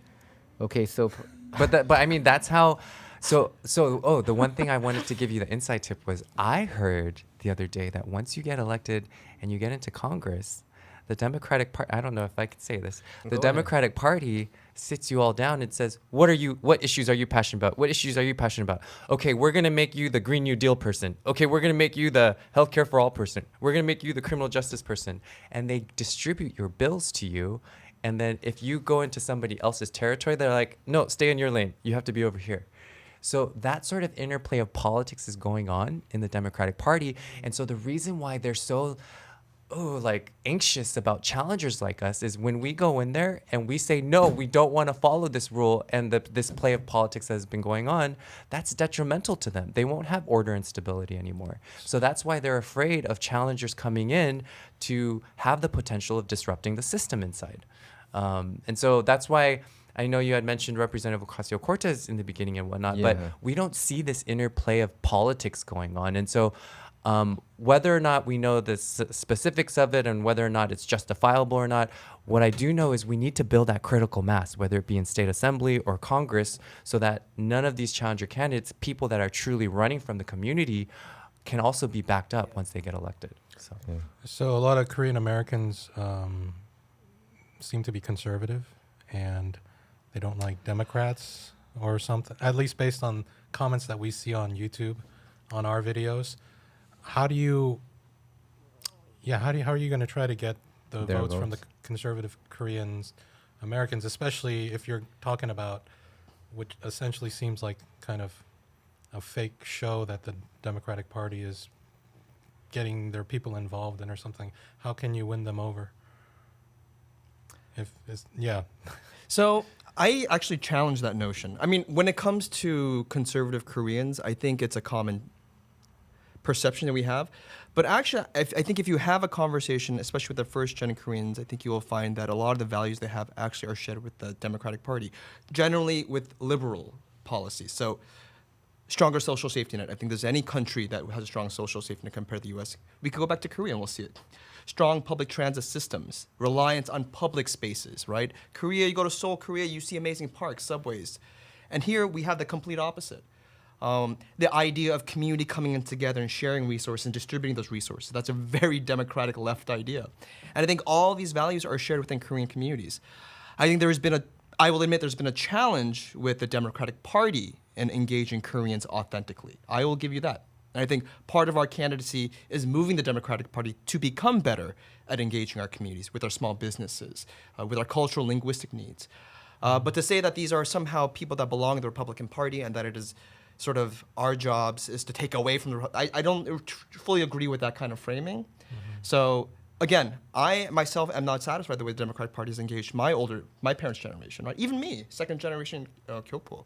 Speaker 3: okay, so
Speaker 4: But I mean, that's how. So the one thing I wanted to give you the inside tip was I heard the other day that once you get elected and you get into Congress, the Democratic Party, I don't know if I could say this, the
Speaker 3: Go ahead.
Speaker 4: Democratic Party sits you all down and says, what issues are you passionate about? What issues are you passionate about? Okay, we're going to make you the Green New Deal person. Okay, we're going to make you the healthcare for all person. We're going to make you the criminal justice person. And they distribute your bills to you. And then if you go into somebody else's territory, they're like, no, stay in your lane. You have to be over here. So that sort of interplay of politics is going on in the Democratic Party. And so the reason why they're so anxious about challengers like us is when we go in there and we say, no, we don't want to follow this rule and this play of politics that has been going on, that's detrimental to them. They won't have order and stability anymore. So that's why they're afraid of challengers coming in to have the potential of disrupting the system inside. And so that's why I know you had mentioned Representative Ocasio-Cortez in the beginning and whatnot, but
Speaker 3: Yeah.
Speaker 4: we don't see this interplay of politics going on. And so whether or not we know the specifics of it and whether or not it's justifiable or not, what I do know is we need to build that critical mass, whether it be in state assembly or Congress, so that none of these challenger candidates, people that are truly running from the community, can also be backed up once they get elected. So.
Speaker 3: yeah.
Speaker 1: So a lot of Korean Americans seem to be conservative, and they don't like Democrats or something. At least based on comments that we see on YouTube, on our videos. How are you going to try to get the
Speaker 3: Their
Speaker 1: votes from the
Speaker 3: votes.
Speaker 1: conservative Koreans, Americans, especially if you're talking about which essentially seems like kind of a fake show that the Democratic Party is getting their people involved in or something? How can you win them over?
Speaker 2: So I actually challenge that notion. I mean, when it comes to conservative Koreans, I think it's a common perception that we have. But actually, I think if you have a conversation, especially with the first-gen Koreans, I think you will find that a lot of the values they have actually are shared with the Democratic Party, generally with liberal policies. So stronger social safety net. I think there's any country that has a strong social safety net compared to the U.S. We could go back to Korea and we'll see it. Strong public transit systems, reliance on public spaces, right? Korea, you go to Seoul, Korea, you see amazing parks, subways. And here we have the complete opposite. The idea of community coming in together and sharing resources and distributing those resources. That's a very democratic left idea. And I think all these values are shared within Korean communities. I think I will admit there's been a challenge with the Democratic Party in engaging Koreans authentically. I will give you that. And I think part of our candidacy is moving the Democratic Party to become better at engaging our communities, with our small businesses, with our cultural linguistic needs. But to say that these are somehow people that belong to the Republican Party and that it is sort of our jobs is to take away from the... I don't fully agree with that kind of framing. Mm-hmm. So again, I myself am not satisfied the way the Democratic Party has engaged my parents' generation, right? Even me, second generation Kyopo.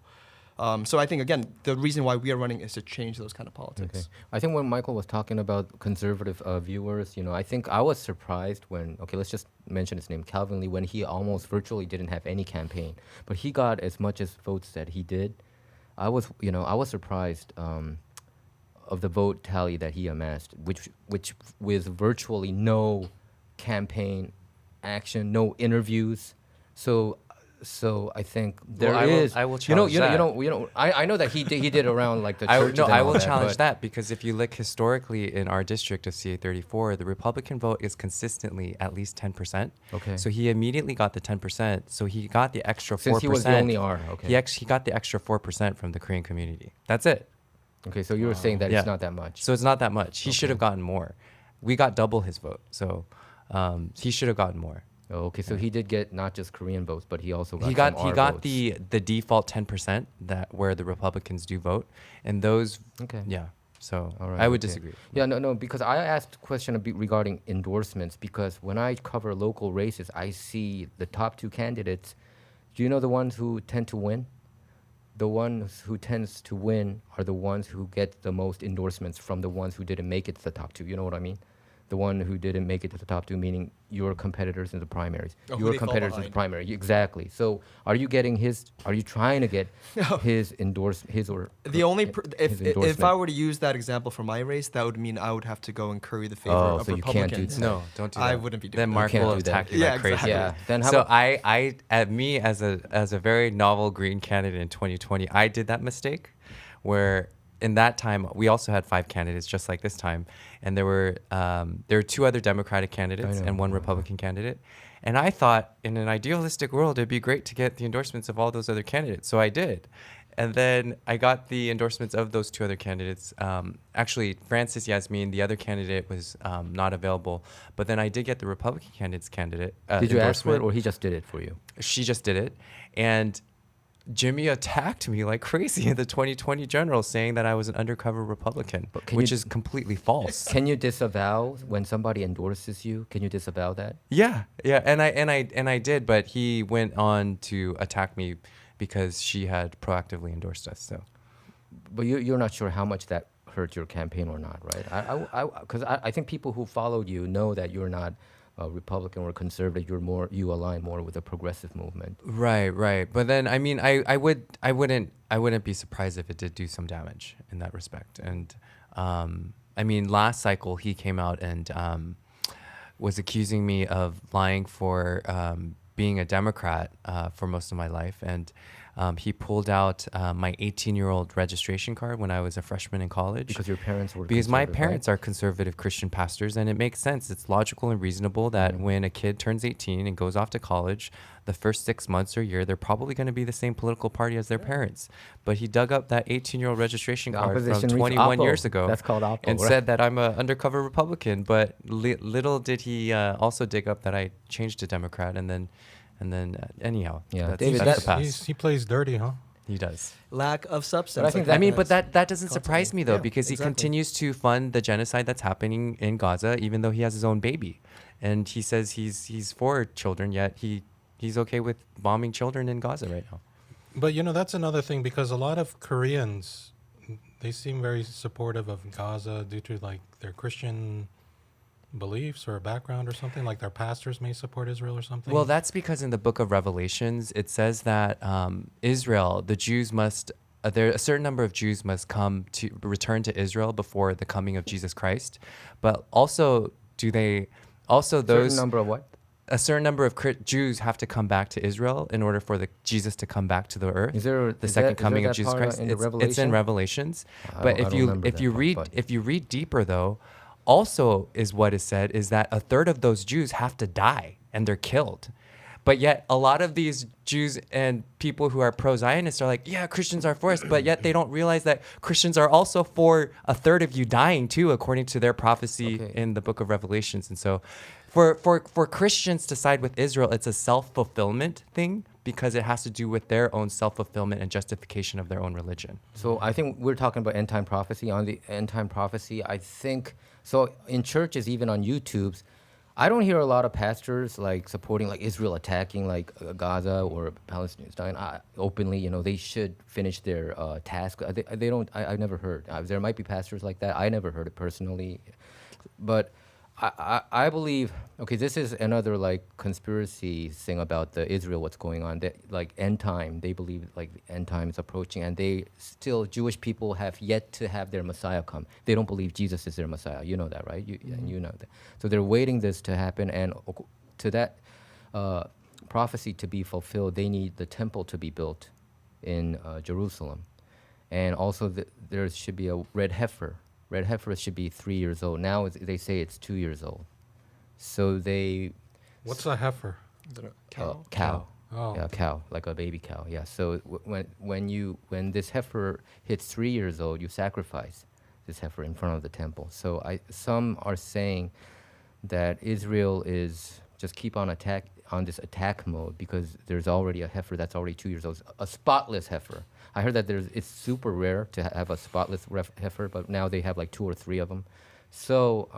Speaker 2: So I think, again, the reason why we are running is to change those kind of politics.
Speaker 3: Okay. I think when Michael was talking about conservative viewers, I think I was surprised when, let's just mention his name, Calvin Lee, when he almost virtually didn't have any campaign, but he got as much as votes that he did. I was surprised of the vote tally that he amassed, which with virtually no campaign action, no interviews. So I think there is.
Speaker 4: I will challenge that.
Speaker 3: I know that he did around like the churches.
Speaker 4: I will
Speaker 3: and all
Speaker 4: challenge
Speaker 3: but-
Speaker 4: that because if you look historically in our district of CA34, the Republican vote is consistently at least 10%.
Speaker 3: Okay.
Speaker 4: So he immediately got the 10%. So he got the extra 4%.
Speaker 3: Since he was the only R. Okay.
Speaker 4: He got the extra 4% from the Korean community. That's it.
Speaker 3: Okay, so you were saying that
Speaker 4: Yeah.
Speaker 3: it's not that much.
Speaker 4: So it's not that much. He should have gotten more. We got double his vote. So he should have gotten more.
Speaker 3: Oh, okay, so he did get not just Korean votes, but he also got
Speaker 4: He got
Speaker 3: some R votes.
Speaker 4: the default 10% that where the Republicans do vote, and those
Speaker 3: Okay.
Speaker 4: yeah. So
Speaker 3: All right,
Speaker 4: I would
Speaker 3: okay.
Speaker 4: disagree.
Speaker 3: Yeah, no, because I asked a question regarding endorsements because when I cover local races, I see the top two candidates. Do you know the ones who tend to win? The ones who tends to win are the ones who get the most endorsements from the ones who didn't make it to the top two. You know what I mean? The one who didn't make it to the top two, meaning your competitors in the primaries.
Speaker 2: Oh, who
Speaker 3: Your
Speaker 2: they fall
Speaker 3: competitors in the
Speaker 2: behind.
Speaker 3: primary. Exactly. So are you trying to get his
Speaker 2: The only
Speaker 3: his
Speaker 2: if
Speaker 3: endorsement?
Speaker 2: I were to use that example for my race, that would mean I would have to go and curry the favor
Speaker 3: Oh,
Speaker 2: of
Speaker 3: so you can't do
Speaker 2: Republicans.
Speaker 3: that.
Speaker 4: No, don't do that.
Speaker 2: I wouldn't be doing
Speaker 4: Then
Speaker 2: that.
Speaker 4: Mark
Speaker 3: can't
Speaker 4: will
Speaker 3: do that.
Speaker 4: attack you
Speaker 2: Yeah,
Speaker 4: like crazy.
Speaker 2: exactly.
Speaker 3: Yeah. Then how
Speaker 4: So
Speaker 3: about,
Speaker 4: I at me as a very novel green candidate in 2020, I did that mistake, where in that time we also had 5 candidates just like this time, and there were 2 other Democratic candidates
Speaker 3: know.
Speaker 4: and 1 Republican candidate, and I thought in an idealistic world it'd be great to get the endorsements of all those other candidates, so I did. And then I got the endorsements of those 2 other candidates. Actually, Francis Yasmin, the other candidate, was not available. But then I did get the Republican candidate's candidate
Speaker 3: did you ask for it
Speaker 4: endorsement.
Speaker 3: or he just did it for you?
Speaker 4: She just did it, and Jimmy attacked me like crazy in the 2020 general, saying that I was an undercover Republican,
Speaker 3: But can
Speaker 4: which
Speaker 3: you-
Speaker 4: is completely false.
Speaker 3: Can you disavow when somebody endorses you? Can you disavow that?
Speaker 4: Yeah, and I did, but he went on to attack me because she had proactively endorsed us. So
Speaker 3: But you're not sure how much that hurt your campaign or not, right? Because I think people who followed you know that you're not a Republican or conservative. You align more with the progressive movement.
Speaker 4: right. But then I mean, I wouldn't be surprised if it did do some damage in that respect. And I mean, last cycle he came out and was accusing me of lying for being a Democrat for most of my life, and he pulled out my 18-year-old registration card when I was a freshman in college.
Speaker 3: Because your parents were
Speaker 4: Because my
Speaker 3: conservative, right?
Speaker 4: parents are conservative Christian pastors, and it makes sense. It's logical and reasonable that when a kid turns 18 and goes off to college, the first 6 months or year, they're probably going to be the same political party as their parents. But he dug up that 18-year-old registration
Speaker 3: The
Speaker 4: card from
Speaker 3: opposition reached
Speaker 4: 21
Speaker 3: Oppo.
Speaker 4: years ago.
Speaker 3: That's called Oppo,
Speaker 4: and
Speaker 3: right?
Speaker 4: said that I'm an undercover Republican. But little did he also dig up that I changed to Democrat, and then anyhow,
Speaker 3: Yeah,
Speaker 4: that's,
Speaker 3: David,
Speaker 4: that's the
Speaker 3: that-
Speaker 4: past.
Speaker 1: He plays dirty, huh?
Speaker 4: He does.
Speaker 2: Lack of substance.
Speaker 3: But I think
Speaker 2: like
Speaker 3: that-
Speaker 4: I mean, but
Speaker 2: that's-
Speaker 4: that doesn't surprise
Speaker 2: constantly.
Speaker 4: me though,
Speaker 2: Yeah,
Speaker 4: because he
Speaker 2: exactly.
Speaker 4: continues to fund the genocide that's happening in Gaza, even though he has his own baby, and he says he's for children, yet he's okay with bombing children in Gaza right now.
Speaker 1: But that's another thing because a lot of Koreans, they seem very supportive of Gaza due to like their Christian beliefs or background or something. Like their pastors may support Israel or something.
Speaker 4: Well, that's because in the book of Revelations it says that Israel, the Jews must. A certain number of Jews must return to Israel before the coming of Jesus Christ, but also
Speaker 3: Certain
Speaker 4: those
Speaker 3: number of what?
Speaker 4: a certain number of Jews have to come back to Israel in order for the Jesus to come back to the earth.
Speaker 3: Is there
Speaker 4: The
Speaker 3: is
Speaker 4: second
Speaker 3: that- is
Speaker 4: coming
Speaker 3: there
Speaker 4: of
Speaker 3: that
Speaker 4: Jesus
Speaker 3: part
Speaker 4: Christ?
Speaker 3: in the
Speaker 4: It's in
Speaker 3: Revelation?
Speaker 4: Revelations.
Speaker 3: I
Speaker 4: But
Speaker 3: don't remember that part, but-
Speaker 4: if you read deeper though, also is what is said is that a third of those Jews have to die and they're killed. But yet a lot of these Jews and people who are pro-Zionists are like, yeah, Christians are for us, but yet they don't realize that Christians are also for a third of you dying too, according to their prophecy
Speaker 3: Okay.
Speaker 4: in the book of Revelations. And so for Christians to side with Israel, it's a self-fulfillment thing because it has to do with their own self-fulfillment and justification of their own religion.
Speaker 3: So I think we're talking about end time prophecy. On the end time prophecy, I think so in churches, even on YouTube's, I don't hear a lot of pastors like supporting like Israel attacking like Gaza or Palestine openly. They should finish their task. They don't. I never heard. There might be pastors like that. I never heard it personally, but I believe. Okay, this is another like conspiracy thing about the Israel. What's going on? That like end time. They believe like the end time is approaching, and Jewish people have yet to have their Messiah come. They don't believe Jesus is their Messiah. You know that, right? And you know that. So they're waiting this to happen, and to that prophecy to be fulfilled, they need the temple to be built in Jerusalem, and also there should be a red heifer. Red heifer should be 3 years old. Now they say it's 2 years old. So
Speaker 1: What's a heifer?
Speaker 2: Is it a cow?
Speaker 3: cow.
Speaker 1: Oh.
Speaker 3: Yeah, cow, like a baby cow. Yeah. So when this heifer hits 3 years old, you sacrifice this heifer in front of the temple. So some are saying that Israel is just keep on this attack mode because there's already a heifer that's already 2 years old, a spotless heifer. I heard that it's super rare to have a spotless heifer, but now they have like 2 or 3 of them. So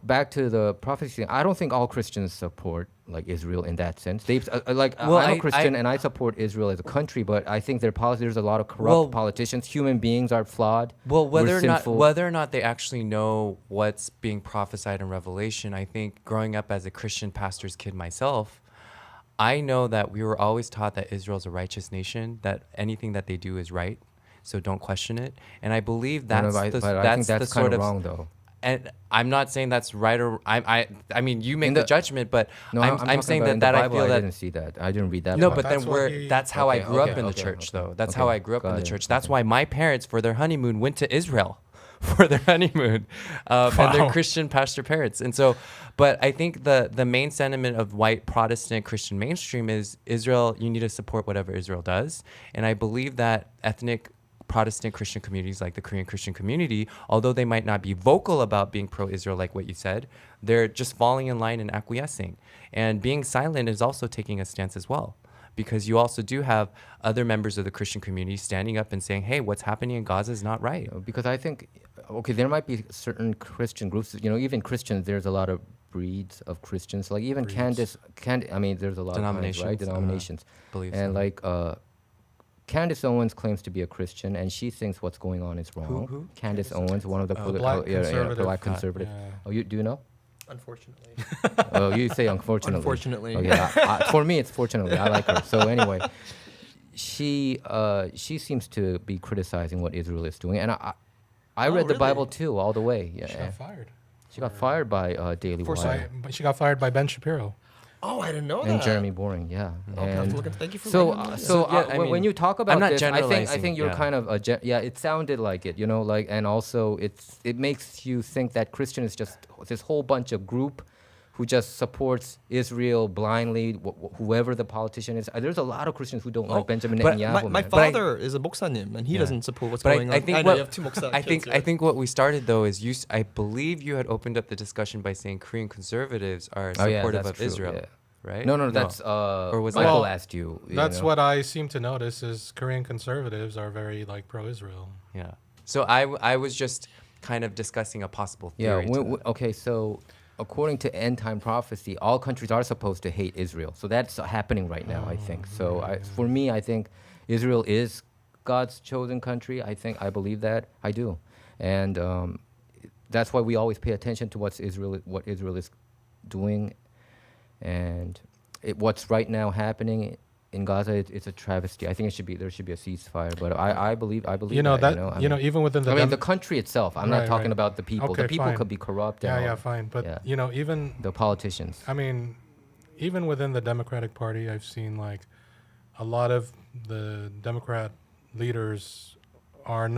Speaker 3: back to the prophecy, I don't think all Christians support like Israel in that sense. They
Speaker 4: Well,
Speaker 3: I'm a Christian and I support Israel as a country, but I think there's a lot of corrupt politicians. Human beings are flawed.
Speaker 4: Well,
Speaker 3: We're sinful.
Speaker 4: whether or not they actually know what's being prophesied in Revelation, I think growing up as a Christian pastor's kid myself, I know that we were always taught that Israel's a righteous nation, that anything that they do is right, so don't question it. And I believe that's
Speaker 3: I think
Speaker 4: the
Speaker 3: that's
Speaker 4: sort
Speaker 3: kind
Speaker 4: of
Speaker 3: of wrong, though.
Speaker 4: And I'm not saying that's right or I mean you make
Speaker 3: In
Speaker 4: the
Speaker 3: the-
Speaker 4: judgment, but
Speaker 3: No,
Speaker 4: I'm
Speaker 3: talking
Speaker 4: saying
Speaker 3: about in
Speaker 4: that
Speaker 3: the
Speaker 4: I
Speaker 3: Bible,
Speaker 4: feel
Speaker 3: I
Speaker 4: that
Speaker 3: didn't see that. I didn't read that.
Speaker 4: no,
Speaker 3: part.
Speaker 4: but then
Speaker 1: That's what
Speaker 4: that's how I
Speaker 3: Okay,
Speaker 4: grew up
Speaker 3: okay,
Speaker 4: in the
Speaker 3: okay,
Speaker 4: church,
Speaker 3: okay.
Speaker 4: though. That's
Speaker 3: Okay,
Speaker 4: how I grew up in
Speaker 3: got
Speaker 4: the
Speaker 3: it,
Speaker 4: church. That's
Speaker 3: okay.
Speaker 4: why my parents, for their honeymoon, went to Israel for their honeymoon, and they're
Speaker 1: Wow.
Speaker 4: Christian pastor parents. And so, but I think the main sentiment of white Protestant Christian mainstream is Israel. You need to support whatever Israel does, and I believe that ethnic Protestant Christian communities like the Korean Christian community, although they might not be vocal about being pro-Israel like what you said, they're just falling in line and acquiescing. And being silent is also taking a stance as well, because you also do have other members of the Christian community standing up and saying, hey, what's happening in Gaza is not right.
Speaker 3: Because I think, okay, there might be certain Christian groups. Even Christians, there's a lot of breeds of Christians. Like even
Speaker 1: Breeds.
Speaker 3: I mean, there's a lot of kinds, right? Denominations.
Speaker 4: Beliefs.
Speaker 3: And like Candace Owens claims to be a Christian, and she thinks what's going on is wrong.
Speaker 4: Who?
Speaker 3: Candace Owens, one of the
Speaker 1: black conservative.
Speaker 3: black conservative.
Speaker 1: Yeah.
Speaker 3: Oh, do you know?
Speaker 2: Unfortunately.
Speaker 3: Oh, you say unfortunately.
Speaker 2: Unfortunately.
Speaker 3: Oh, yeah. For me, it's fortunately. I like her. So anyway, she seems to be criticizing what Israel is doing, and I
Speaker 2: Oh,
Speaker 3: read the
Speaker 2: really?
Speaker 3: Bible too, all the way. Yeah.
Speaker 1: She got fired.
Speaker 3: She got fired by Daily
Speaker 2: For
Speaker 3: Wire
Speaker 1: But she got fired by Ben Shapiro.
Speaker 2: Oh, I didn't know that.
Speaker 3: and Jeremy Boring. Yeah.
Speaker 2: Okay,
Speaker 3: And
Speaker 2: thank you for
Speaker 3: so,
Speaker 2: letting me know.
Speaker 3: when you talk about
Speaker 4: I'm not
Speaker 3: this, I
Speaker 4: generalizing,
Speaker 3: think you're
Speaker 4: yeah.
Speaker 3: kind of it sounded like it, like, and also it makes you think that Christian is just this whole bunch of group who just supports Israel blindly, whoever the politician is. There's a lot of Christians who don't like Benjamin
Speaker 4: but
Speaker 3: Netanyahu.
Speaker 2: My
Speaker 3: man.
Speaker 4: But I-
Speaker 2: father is a 목사님, and he
Speaker 4: Yeah.
Speaker 2: doesn't support what's
Speaker 4: But
Speaker 2: going
Speaker 4: I
Speaker 2: on.
Speaker 4: think
Speaker 2: know
Speaker 4: what
Speaker 2: you have two 목사
Speaker 4: I
Speaker 2: kids
Speaker 4: think
Speaker 2: here.
Speaker 4: what we started though is I believe you had opened up the discussion by saying Korean conservatives are
Speaker 3: Oh, yeah,
Speaker 4: supportive
Speaker 3: that's
Speaker 4: of
Speaker 3: true,
Speaker 4: Israel,
Speaker 3: yeah.
Speaker 4: right?
Speaker 3: No, that's
Speaker 4: Or was
Speaker 3: Michael
Speaker 1: that-
Speaker 3: asked you.
Speaker 1: That's what I seem to notice is Korean conservatives are very like pro-Israel.
Speaker 4: Yeah. So I was just kind of discussing a possible
Speaker 3: Yeah.
Speaker 4: theory. to that.
Speaker 3: Okay. So, according to end time prophecy, all countries are supposed to hate Israel. So that's happening right now, I think. So for me, I think Israel is God's chosen country. I believe that. I do, and that's why we always pay attention to what Israel is doing, and what's right now happening in Gaza. It's a travesty. I think there should be a ceasefire. But I believe
Speaker 1: You know that
Speaker 3: I mean,
Speaker 1: even within the
Speaker 3: I mean, the country itself. I'm not
Speaker 1: Right,
Speaker 3: talking
Speaker 1: right.
Speaker 3: about the people.
Speaker 1: Okay,
Speaker 3: the people
Speaker 1: fine.
Speaker 3: could be corrupt. and
Speaker 1: yeah,
Speaker 3: all.
Speaker 1: fine. But
Speaker 3: Yeah.
Speaker 1: even
Speaker 3: The politicians.
Speaker 1: I mean, even within the Democratic Party, I've seen like a lot of the Democrat leaders are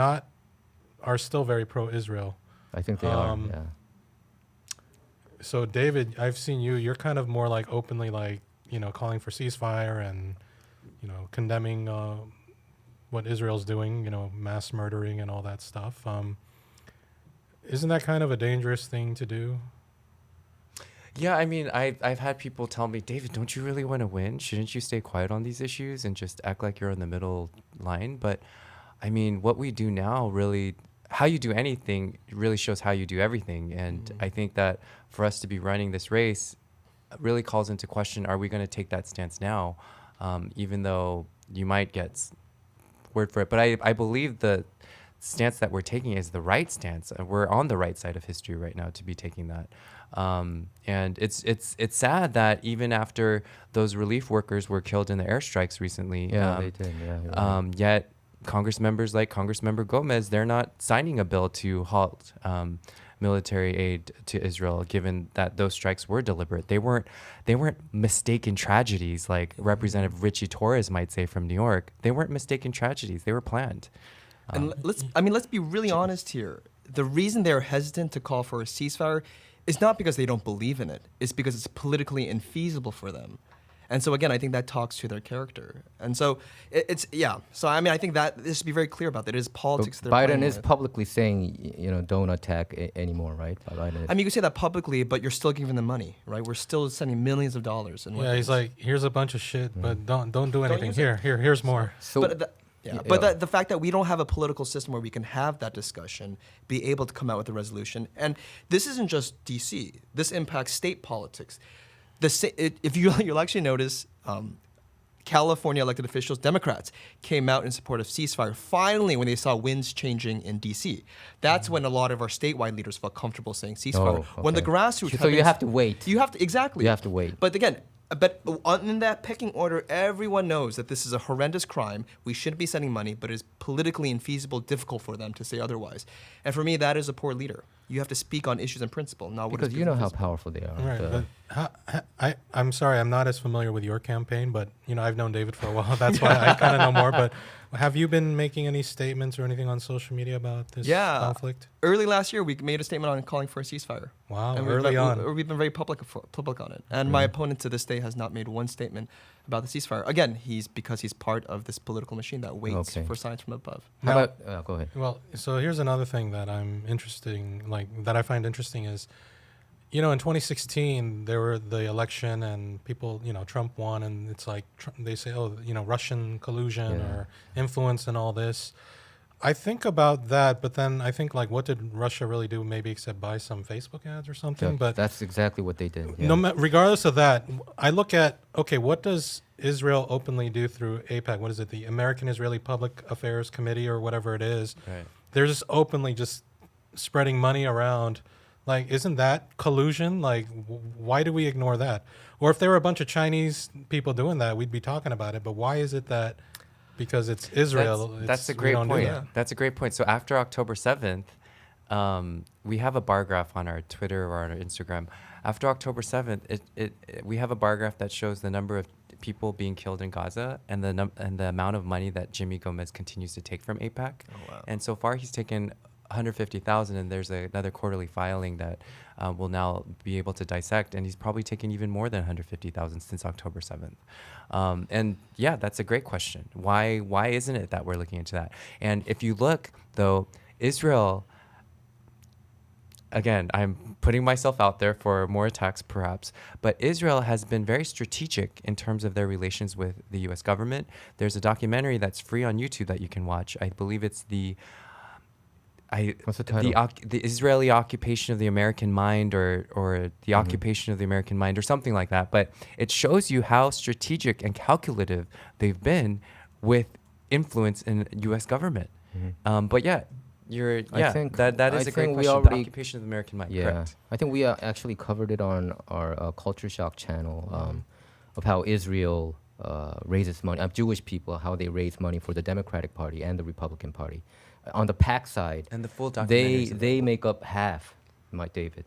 Speaker 1: still very pro-Israel.
Speaker 3: I think they are.
Speaker 1: Um,
Speaker 3: Yeah.
Speaker 1: So David, I've seen you're kind of more like openly like, calling for ceasefire and, condemning what Israel's doing, mass murdering and all that stuff. Isn't that kind of a dangerous thing to do?
Speaker 4: Yeah, I mean, I've had people tell me, David, don't you really want to win? Shouldn't you stay quiet on these issues and just act like you're in the middle line? But I mean, what we do now really, how you do anything really shows how you do everything. And I think that for us to be running this race really calls into question, are we going to take that stance now? Even though you might get word for it. But I believe the stance that we're taking is the right stance. We're on the right side of history right now to be taking that. And it's sad that even after those relief workers were killed in the airstrikes recently,
Speaker 3: Yeah, they did. Yeah. you're right.
Speaker 4: yet Congress members like Congressmember Gomez, they're not signing a bill to halt military aid to Israel, given that those strikes were deliberate. They weren't mistaken tragedies like Representative Richie Torres might say from New York. They weren't mistaken tragedies. They were planned.
Speaker 2: And let's be really honest here. The reason they're hesitant to call for a ceasefire is not because they don't believe in it. It's because it's politically infeasible for them. And so again, I think that talks to their character. And so it's yeah. So I mean, I think that this should be very clear about that. It is politics.
Speaker 3: But
Speaker 2: they're
Speaker 3: Biden
Speaker 2: playing
Speaker 3: is
Speaker 2: with.
Speaker 3: publicly saying, don't attack anymore, right? Biden is.
Speaker 2: I mean, you can say that publicly, but you're still giving them money, right? We're still sending millions of dollars. In
Speaker 1: Yeah, he's
Speaker 2: weapons.
Speaker 1: like, here's a bunch of shit, but don't do anything.
Speaker 2: use it.
Speaker 1: Here's more.
Speaker 3: so
Speaker 2: But the fact that we don't have a political system where we can have that discussion, be able to come out with a resolution, and this isn't just D.C. This impacts state politics. If you'll actually notice, California elected officials, Democrats, came out in support of ceasefire. Finally, when they saw winds changing in D.C., that's when a lot of our statewide leaders felt comfortable saying ceasefire. When the
Speaker 3: okay.
Speaker 2: grassroots,
Speaker 3: So you have to wait.
Speaker 2: You have to exactly.
Speaker 3: You have to wait.
Speaker 2: But again, in that pecking order, everyone knows that this is a horrendous crime. We shouldn't be sending money, but it is politically infeasible, difficult for them to say otherwise. And for me, that is a poor leader. You have to speak on issues in principle, not what is
Speaker 3: Because you know how
Speaker 2: feasible.
Speaker 3: powerful they are.
Speaker 1: Right, but I'm sorry, I'm not as familiar with your campaign, but I've known David for a while. That's why I kind of know more. But have you been making any statements or anything on social media about this conflict?
Speaker 2: Early last year, we made a statement on calling for a ceasefire.
Speaker 1: Wow,
Speaker 2: And
Speaker 1: early on.
Speaker 2: We've been very public on it. And my opponent to this day has not made one statement about the ceasefire. Again, because he's part of this political machine that waits
Speaker 3: Okay.
Speaker 2: for signs from above.
Speaker 3: How
Speaker 1: Now-
Speaker 3: about, go ahead.
Speaker 1: Well, so here's another thing that that I find interesting is, in 2016 there were the election and people, Trump won, and it's like they say, Russian collusion
Speaker 3: Yeah.
Speaker 1: or influence and all this. I think about that, but then I think what did Russia really do? Maybe except buy some Facebook ads or something. But
Speaker 3: That's exactly what they did. Yeah.
Speaker 1: regardless of that, I look at, okay, what does Israel openly do through AIPAC? What is it? The American Israeli Public Affairs Committee or whatever it is.
Speaker 4: Right.
Speaker 1: They're just openly just spreading money around. Isn't that collusion? Why do we ignore that? Or if there were a bunch of Chinese people doing that, we'd be talking about it. But why is it that because it's Israel?
Speaker 4: That's a
Speaker 1: we
Speaker 4: great
Speaker 1: don't do
Speaker 4: point.
Speaker 1: that?
Speaker 4: That's a great point. So after October 7th, we have a bar graph on our Twitter or on our Instagram. After October 7th, we have a bar graph that shows the number of people being killed in Gaza and the amount of money that Jimmy Gomez continues to take from AIPAC.
Speaker 2: Oh, wow.
Speaker 4: And so far, he's taken 150,000, and there's another quarterly filing that we'll now be able to dissect, and he's probably taken even more than 150,000 since October 7th. And yeah, that's a great question. Why isn't it that we're looking into that? And if you look, though, Israel, again, I'm putting myself out there for more attacks perhaps, but Israel has been very strategic in terms of their relations with the U.S. government. There's a documentary that's free on YouTube that you can watch. I believe it's
Speaker 3: What's the title?
Speaker 4: the Israeli occupation of the American mind, or the occupation of the American mind, or something like that. But it shows you how strategic and calculative they've been with influence in U.S. government. But yeah,
Speaker 3: I think-
Speaker 4: that is
Speaker 3: I
Speaker 4: a great
Speaker 3: think we
Speaker 4: question.
Speaker 3: already-
Speaker 4: The occupation of the American mind.
Speaker 3: Yeah,
Speaker 4: Correct.
Speaker 3: I think we actually covered it on our Culture Shock channel of how Israel raises money. Jewish people, how they raise money for the Democratic Party and the Republican Party. On the PAC side,
Speaker 4: And the full documentary.
Speaker 3: they make up half, Mike David.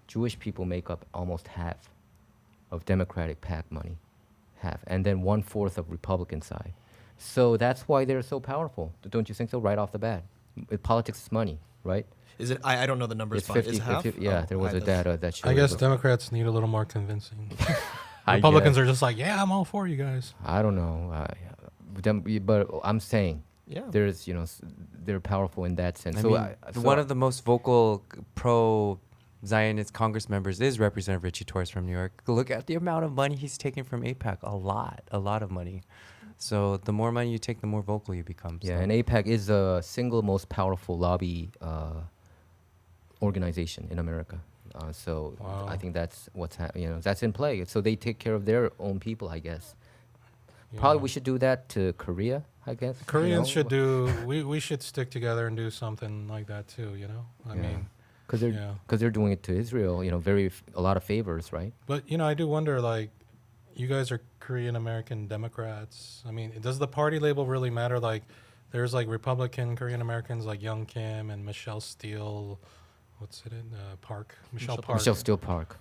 Speaker 3: Jewish people make up almost half of Democratic PAC money, half, and then 1/4 of Republican side. So that's why they're so powerful. Don't you think so? Right off the bat, politics is money, right?
Speaker 2: Is it? I don't know the numbers.
Speaker 3: It's
Speaker 2: but
Speaker 3: 50,
Speaker 2: is it half?
Speaker 3: 50 yeah,
Speaker 2: Oh,
Speaker 3: there was a data that showed.
Speaker 1: I guess
Speaker 3: it was-
Speaker 1: Democrats need a little more convincing.
Speaker 3: I
Speaker 1: Republicans
Speaker 3: guess.
Speaker 1: are just like, yeah, I'm all for you guys.
Speaker 3: I don't know, but I'm saying
Speaker 2: Yeah.
Speaker 3: there's they're powerful in that sense.
Speaker 4: I
Speaker 3: so
Speaker 4: mean,
Speaker 3: so
Speaker 4: one of the most vocal pro-Zionist Congress members is Representative Richie Torres from New York. Look at the amount of money he's taking from AIPAC. A lot of money. So the more money you take, the more vocal you become.
Speaker 3: Yeah,
Speaker 4: so.
Speaker 3: and AIPAC is the single most powerful lobby organization in America. So
Speaker 1: Wow.
Speaker 3: I think that's that's in play. So they take care of their own people, I guess. Probably
Speaker 1: Yeah.
Speaker 3: we should do that to Korea, I guess.
Speaker 1: Koreans should do. We should stick together and do something like that too. I
Speaker 3: Yeah.
Speaker 1: mean,
Speaker 3: because
Speaker 1: yeah.
Speaker 3: they're doing it to Israel. A lot of favors, right?
Speaker 1: But I do wonder, you guys are Korean American Democrats. I mean, does the party label really matter? There's Republican Korean Americans like Young Kim and Michelle Steele. What's it in Park? Michelle Park.
Speaker 3: Michelle Steele Park.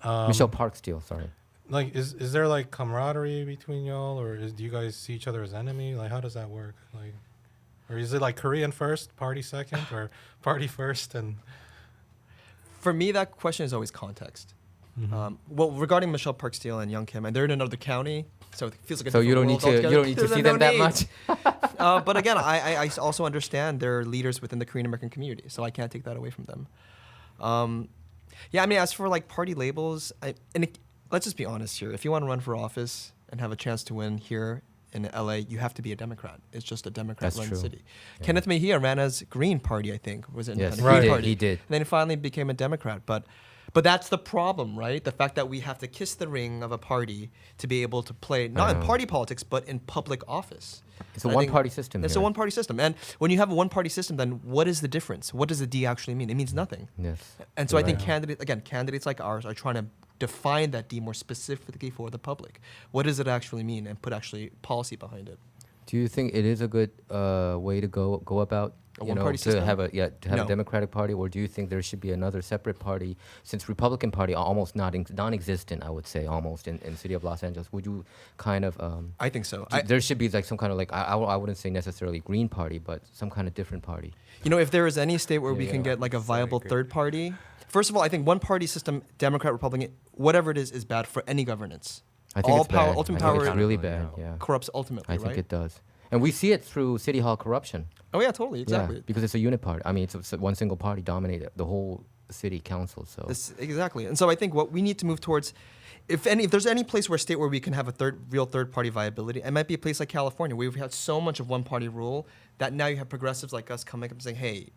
Speaker 1: Um,
Speaker 3: Michelle Park Steele. Sorry.
Speaker 1: Is there camaraderie between y'all, or do you guys see each other as enemy? How does that work? Or is it Korean first, party second, or party first and?
Speaker 2: For me, that question is always context. Well, regarding Michelle Park Steele and Young Kim, and they're in another county, so it feels like a
Speaker 3: So you don't need
Speaker 2: different
Speaker 3: to
Speaker 2: world
Speaker 3: see
Speaker 2: altogether.
Speaker 3: them that
Speaker 2: There's
Speaker 3: much.
Speaker 2: no need. But again, I also understand they're leaders within the Korean American community, so I can't take that away from them. Yeah, I mean, as for like party labels, let's just be honest here. If you want to run for office and have a chance to win here in LA, you have to be a Democrat. It's just a Democrat-run
Speaker 3: That's true.
Speaker 2: city.
Speaker 3: Yeah.
Speaker 2: Kenneth Mejia ran as Green Party, I think. Was it
Speaker 3: Yes,
Speaker 2: Independent?
Speaker 1: Right.
Speaker 2: Green
Speaker 3: he
Speaker 2: Party.
Speaker 3: did. He did.
Speaker 2: And then he finally became a Democrat. But that's the problem, right? The fact that we have to kiss the ring of a party to be able to play, not in
Speaker 3: know.
Speaker 2: party politics, but in public office.
Speaker 3: It's a
Speaker 2: And I think
Speaker 3: one-party system.
Speaker 2: It's
Speaker 3: here.
Speaker 2: a one-party system. And when you have a one-party system, then what is the difference? What does the D actually mean? It means nothing.
Speaker 3: Yes.
Speaker 2: And so I think
Speaker 1: Right.
Speaker 2: candidates like ours are trying to define that D more specifically for the public. What does it actually mean, and put actually policy behind it?
Speaker 3: Do you think it is a good way to go about
Speaker 2: A
Speaker 3: you know
Speaker 2: one-party
Speaker 3: to
Speaker 2: system?
Speaker 3: have
Speaker 2: No.
Speaker 3: a Democratic Party, or do you think there should be another separate party? Since Republican Party are almost non-existent, I would say almost in city of Los Angeles. Would you kind of
Speaker 2: I think so.
Speaker 3: there should be like some kind of like I wouldn't say necessarily Green Party, but some kind of different party.
Speaker 2: If there is any state where we can
Speaker 3: Yeah.
Speaker 2: get like a
Speaker 4: So I
Speaker 2: viable
Speaker 4: agree.
Speaker 2: third party, first of all, I think one-party system, Democrat, Republican, whatever it is bad for any governance.
Speaker 3: I think
Speaker 2: All
Speaker 3: it's
Speaker 2: power,
Speaker 3: bad.
Speaker 2: ultimate
Speaker 3: I think
Speaker 2: power
Speaker 3: it's really
Speaker 4: Accountability,
Speaker 3: bad.
Speaker 4: no.
Speaker 3: Yeah,
Speaker 2: corrupts ultimately,
Speaker 3: I think
Speaker 2: right?
Speaker 3: it does, and we see it through City Hall corruption.
Speaker 2: Oh yeah, totally, exactly.
Speaker 3: Yeah, because it's a unit party. I mean, it's one single party dominated the whole city council. So
Speaker 2: Exactly. And so I think what we need to move towards, if there's any place where state where we can have a real third party viability, it might be a place like California where we've had so much of one party rule that now you have progressives like us coming up and saying, hey,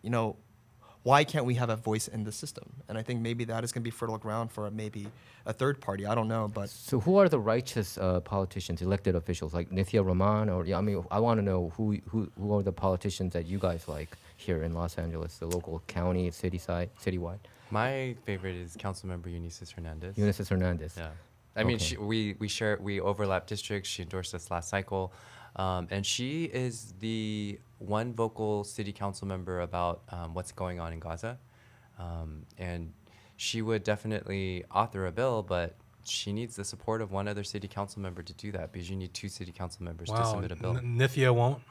Speaker 2: why can't we have a voice in the system? And I think maybe that is going to be fertile ground for maybe a third party. I don't know, but
Speaker 3: So who are the righteous politicians, elected officials, like Nithya Raman, or I mean, I want to know who are the politicians that you guys like here in Los Angeles, the local county, citywide.
Speaker 4: My favorite is Councilmember Eunices Hernandez.
Speaker 3: Eunices Hernandez.
Speaker 4: Yeah. I mean,
Speaker 3: Okay.
Speaker 4: we overlap districts. She endorsed us last cycle. And she is the one vocal city council member about what's going on in Gaza. And she would definitely author a bill, but she needs the support of one other city council member to do that, because you need 2 city council members to
Speaker 1: Wow.
Speaker 4: submit a bill.
Speaker 1: Nithya won't.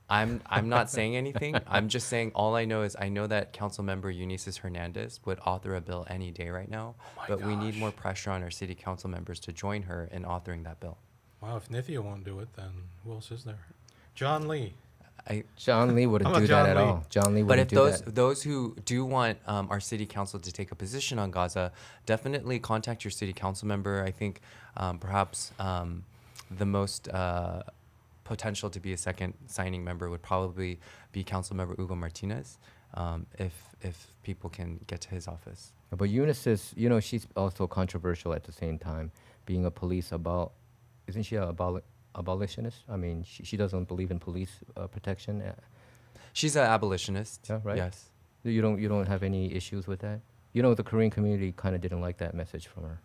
Speaker 4: I'm not saying anything. I'm just saying all I know is I know that council member Eunices Hernandez would author a bill any day right now, but we need more pressure on our city council members to join her in authoring that bill.
Speaker 1: Wow, if Nithya won't do it, then who else is there? John Lee.
Speaker 3: John Lee wouldn't
Speaker 1: How about
Speaker 3: do that
Speaker 1: John
Speaker 3: at
Speaker 1: Lee?
Speaker 3: all. John Lee
Speaker 4: But
Speaker 3: wouldn't
Speaker 4: if
Speaker 3: do that.
Speaker 4: those who do want our city council to take a position on Gaza, definitely contact your city council member. I think perhaps the most potential to be a second signing member would probably be Council Member Hugo Martinez, if people can get to his office.
Speaker 3: But Eunice, she's also controversial at the same time, being a isn't she a abolitionist? I mean, she doesn't believe in police protection.
Speaker 4: She's an abolitionist.
Speaker 3: Yeah, right.
Speaker 4: Yes.
Speaker 3: You don't have any issues with that? The Korean community kind of didn't like that message from her.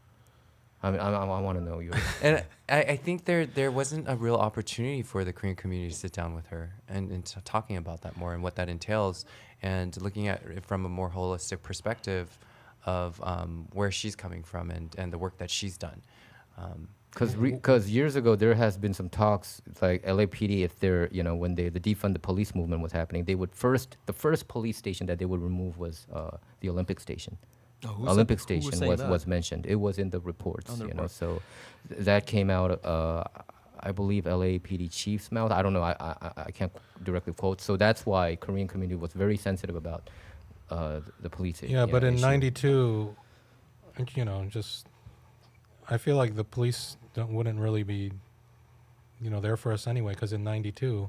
Speaker 3: I mean, I want to know you.
Speaker 4: And I think there wasn't a real opportunity for the Korean community to sit down with her and talking about that more and what that entails, and looking at it from a more holistic perspective of where she's coming from and the work that she's done.
Speaker 3: Because years ago there has been some talks like LAPD, if they're when the defund the police movement was happening, the first police station that they would remove was the Olympic station. Olympic station was mentioned. It was in the reports,
Speaker 2: report.
Speaker 3: So that came out. I believe LAPD chief's mouth. I don't know. I can't directly quote. So that's why Korean community was very sensitive about the police.
Speaker 1: Yeah, but in
Speaker 3: issue.
Speaker 1: '92, I feel like the police wouldn't really be, there for us anyway. Because in '92,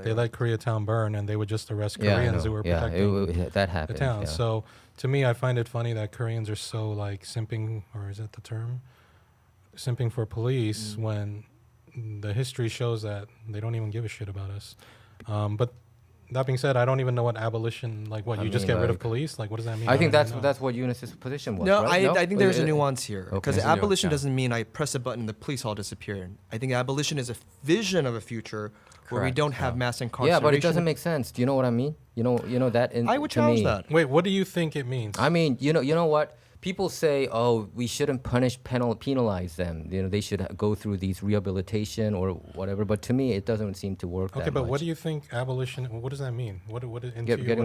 Speaker 1: they let Koreatown burn, and they would just arrest Koreans who were protecting
Speaker 3: that
Speaker 1: the
Speaker 3: happened.
Speaker 1: town.
Speaker 3: Yeah.
Speaker 1: So to me, I find it funny that Koreans are so like simping, or is that the term? Simping for police when the history shows that they don't even give a shit about us. But that being said, I don't even know what abolition, like what,
Speaker 3: I
Speaker 1: you just
Speaker 3: mean,
Speaker 1: get rid of
Speaker 3: like-
Speaker 1: police? Like what does that mean?
Speaker 3: I think
Speaker 1: don't even know.
Speaker 3: that's what Eunice's position was.
Speaker 2: No,
Speaker 3: right?
Speaker 2: I think there's a
Speaker 3: Uh,
Speaker 2: nuance here, because
Speaker 3: Okay.
Speaker 2: abolition
Speaker 4: Yeah.
Speaker 2: doesn't mean I press a button and the police all disappear. I think abolition is a vision of a future where we
Speaker 4: Correct,
Speaker 2: don't have
Speaker 4: yeah.
Speaker 2: mass incarceration.
Speaker 3: Yeah, but it doesn't make sense. Do you know what I mean? You know that.
Speaker 2: I would
Speaker 3: to
Speaker 2: challenge
Speaker 3: me,
Speaker 2: that.
Speaker 1: Wait, what do you think it means?
Speaker 3: I mean, you know what? People say, oh, we shouldn't penalize them. They should go through these rehabilitation or whatever. But to me, it doesn't seem to work.
Speaker 1: Okay,
Speaker 3: that
Speaker 1: but
Speaker 3: much.
Speaker 1: what do you think abolition? What does that mean?
Speaker 3: Getting